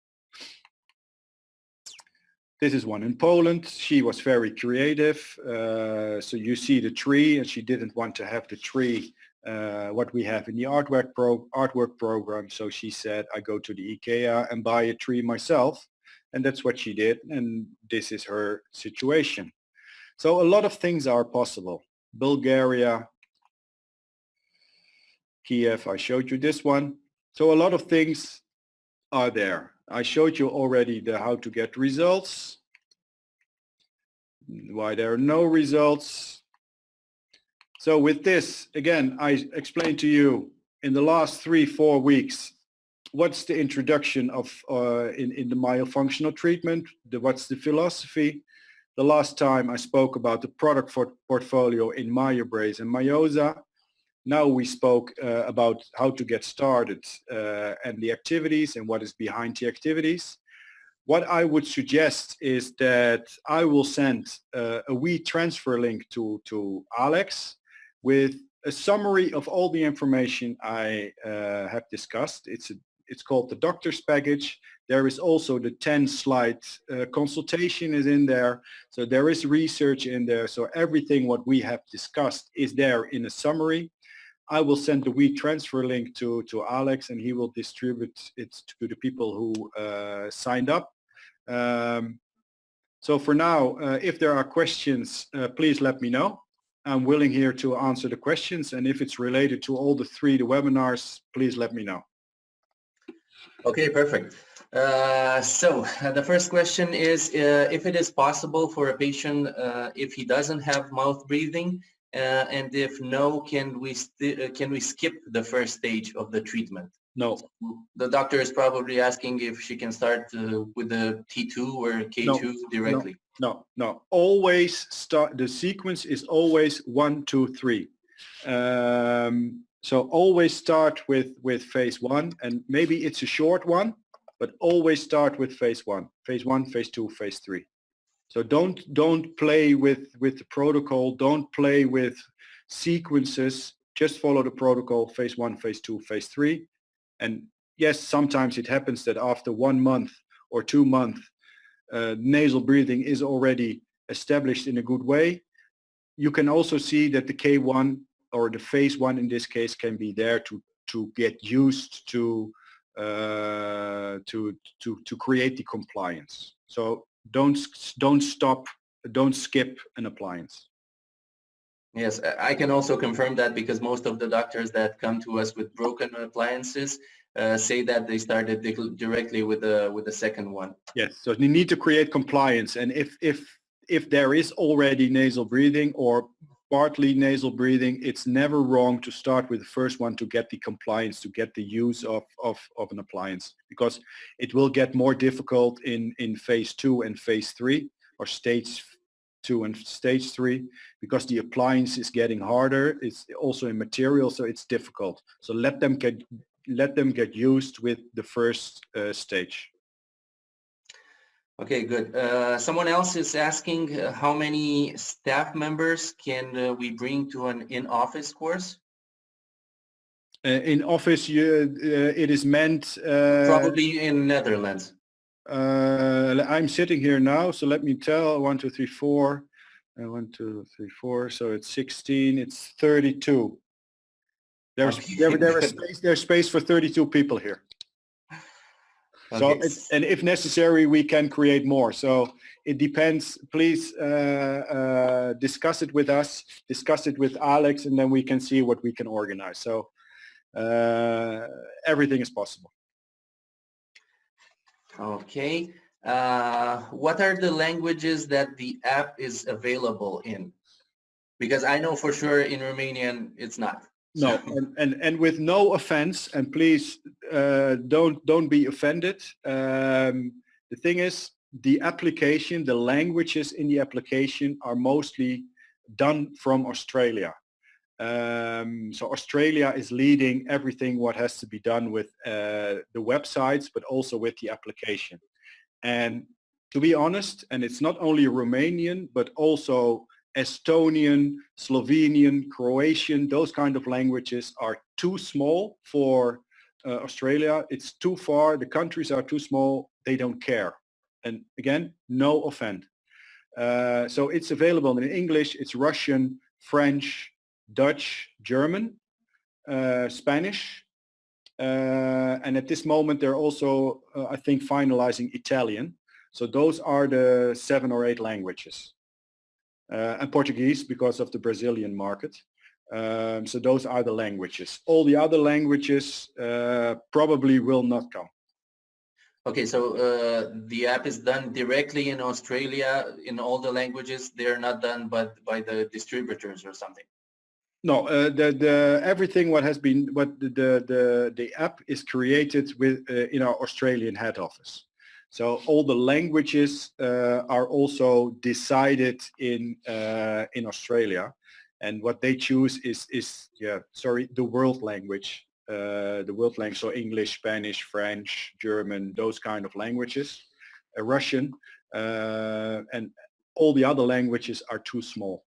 This is one in Poland. She was very creative. So you see the tree, and she didn't want to have the tree what we have in the artwork program. So she said, I go to the IKEA and buy a tree myself. And that's what she did. And this is her situation. So a lot of things are possible. Bulgaria, Kiev, I showed you this one. So a lot of things are there. I showed you already how to get results, why there are no results. So with this, again, I explained to you in the last 3-4 weeks, what's the introduction of in the myofunctional treatment, what's the philosophy. The last time I spoke about the product portfolio in MyoBrace and Myosa. Now we spoke about how to get started and the activities and what is behind the activities. What I would suggest is that I will send a WeTransfer link to Alex with a summary of all the information I have discussed. It's called the doctor's package. There is also the 10-slide consultation is in there. So there is research in there. So everything what we have discussed is there in a summary. I will send the WeTransfer link to Alex, and he will distribute it to the people who signed up. So for now, if there are questions, please let me know. I'm willing here to answer the questions, and if it's related to all the webinars, please let me know. Okay, perfect. So the first question is if it is possible for a patient if he doesn't have mouth breathing, and if no, can we skip the first stage of the treatment? No. The doctor is probably asking if she can start with the T2 or K2 directly. No. Always start. The sequence is always 1, 2, 3. So always start with phase 1, and maybe it's a short one, but always start with phase 1, phase 2, phase 3. So don't play with the protocol. Don't play with sequences. Just follow the protocol: phase 1, phase 2, phase 3. And yes, sometimes it happens that after 1 month or 2 months, nasal breathing is already established in a good way. You can also see that the K1 or the phase 1 in this case can be there to get used to create the compliance. So don't stop, don't skip an appliance. Yes, I can also confirm that, because most of the doctors that come to us with broken appliances say that they started directly with the second one. Yes, so you need to create compliance, and if there is already nasal breathing or partly nasal breathing, it's never wrong to start with the first one to get the compliance, to get the use of an appliance, because it will get more difficult in phase 2 and phase 3, or stage 2 and stage 3, because the appliance is getting harder. It's also in material, so it's difficult. So let them get used with the first stage. Okay, good. Someone else is asking how many staff members can we bring to an in-office course? In office, it is meant... Probably in Netherlands. I'm sitting here now, so let me tell. 1, 2, 3, 4. 1, 2, 3, 4. So it's 16. It's 32. There's space for 32 people here. Okay. So, and if necessary, we can create more. So it depends. Please discuss it with us, discuss it with Alex, and then we can see what we can organize. So everything is possible. Okay. What are the languages that the app is available in? Because I know for sure in Romanian it's not. No, and with no offense, and please don't be offended. The thing is, the application, the languages in the application are mostly done from Australia. So Australia is leading everything what has to be done with the websites, but also with the application. And to be honest, and it's not only Romanian, but also Estonian, Slovenian, Croatian, those kind of languages are too small for Australia. It's too far. The countries are too small. They don't care. And again, no offense. So it's available in English, it's Russian, French, Dutch, German, Spanish. And at this moment, they're also, I think, finalizing Italian. So those are the 7 or 8 languages. And Portuguese because of the Brazilian market. So those are the languages. All the other languages probably will not come. Okay, so the app is done directly in Australia in all the languages. They're not done by the distributors or something. No, the everything what the app is created with in our Australian head office. So all the languages are also decided in Australia, and what they choose is the world language, so English, Spanish, French, German, those kind of languages, Russian, and all the other languages are too small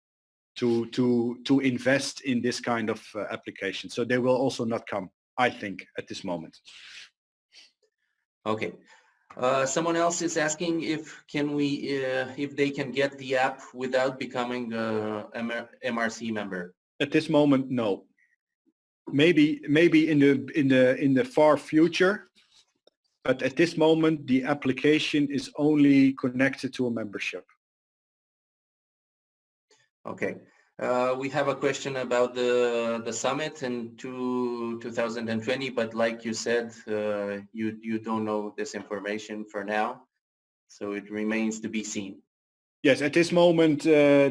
to invest in this kind of application. So they will also not come, I think, at this moment. Okay. Someone else is asking if they can get the app without becoming a MRC member. At this moment, no. Maybe in the far future, but at this moment the application is only connected to a membership. Okay. We have a question about the summit in 2020, but like you said, you don't know this information for now, so it remains to be seen. Yes, at this moment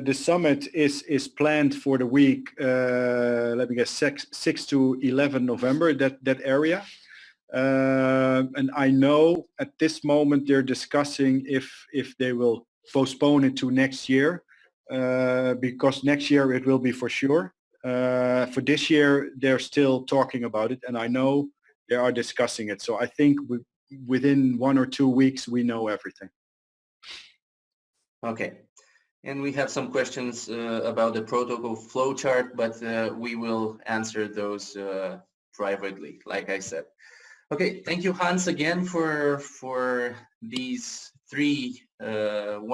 the summit is planned for the week, let me guess, 6 to 11 November, that area. And I know at this moment they're discussing if they will postpone it to next year. Because next year it will be for sure. For this year they're still talking about it, and I know they are discussing it. So I think within 1 or 2 weeks we know everything. Okay. And we have some questions about the protocol flowchart, but we will answer those privately, like I said. Okay, thank you, Hans, again for these 3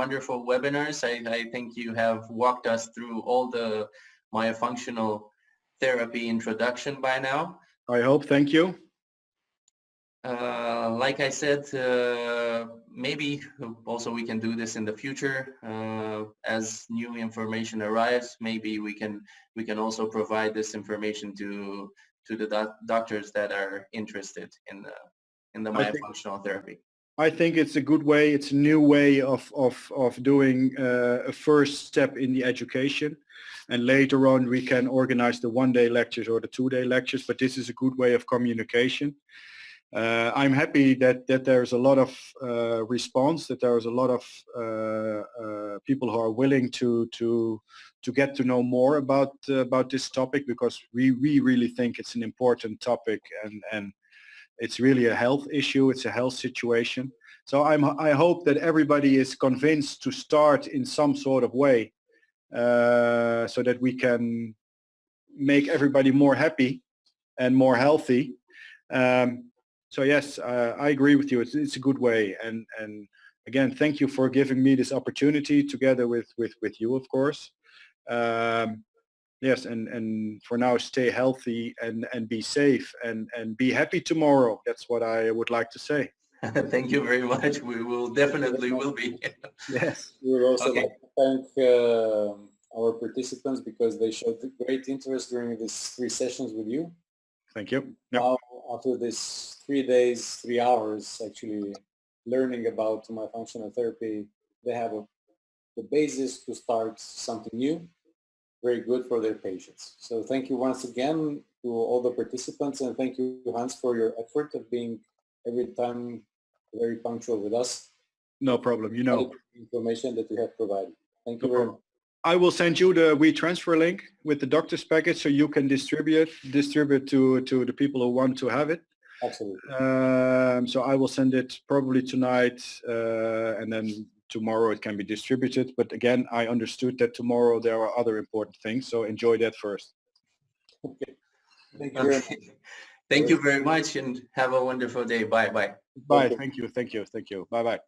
wonderful webinars. I think you have walked us through all the myofunctional therapy introduction by now. I hope. Thank you. Like I said, maybe also we can do this in the future as new information arrives. Maybe we can also provide this information to the doctors that are interested in the myofunctional therapy. I think it's a good way. It's a new way of doing a first step in the education, and later on we can organize the 1-day lectures or the 2-day lectures. But this is a good way of communication. I'm happy that there's a lot of response, that there's a lot of people who are willing to get to know more about this topic, because we really think it's an important topic, and it's really a health issue. It's a health situation. So I hope that everybody is convinced to start in some sort of way, so that we can make everybody more happy and more healthy. So yes, I agree with you. It's a good way. And again, thank you for giving me this opportunity together with you, of course. Yes, and for now, stay healthy and be safe and be happy tomorrow. That's what I would like to say. Thank you very much. We will definitely will be. Yes. We would also like to thank our participants, because they showed great interest during these 3 sessions with you. Thank you. Now, after this 3 days, 3 hours, actually learning about myofunctional therapy, they have the basis to start something new, very good for their patients. So thank you once again to all the participants, and thank you, Hans, for your effort of being every time very punctual with us. No problem. You know, information that you have provided. Thank you very much. I will send you the WeTransfer link with the doctor's package, so you can distribute to the people who want to have it. Absolutely. So I will send it probably tonight, and then tomorrow it can be distributed. But again, I understood that tomorrow there are other important things, so enjoy that first. Okay. Thank you very much. Thank you very much, and have a wonderful day. Bye. Bye. Thank you. Bye-bye.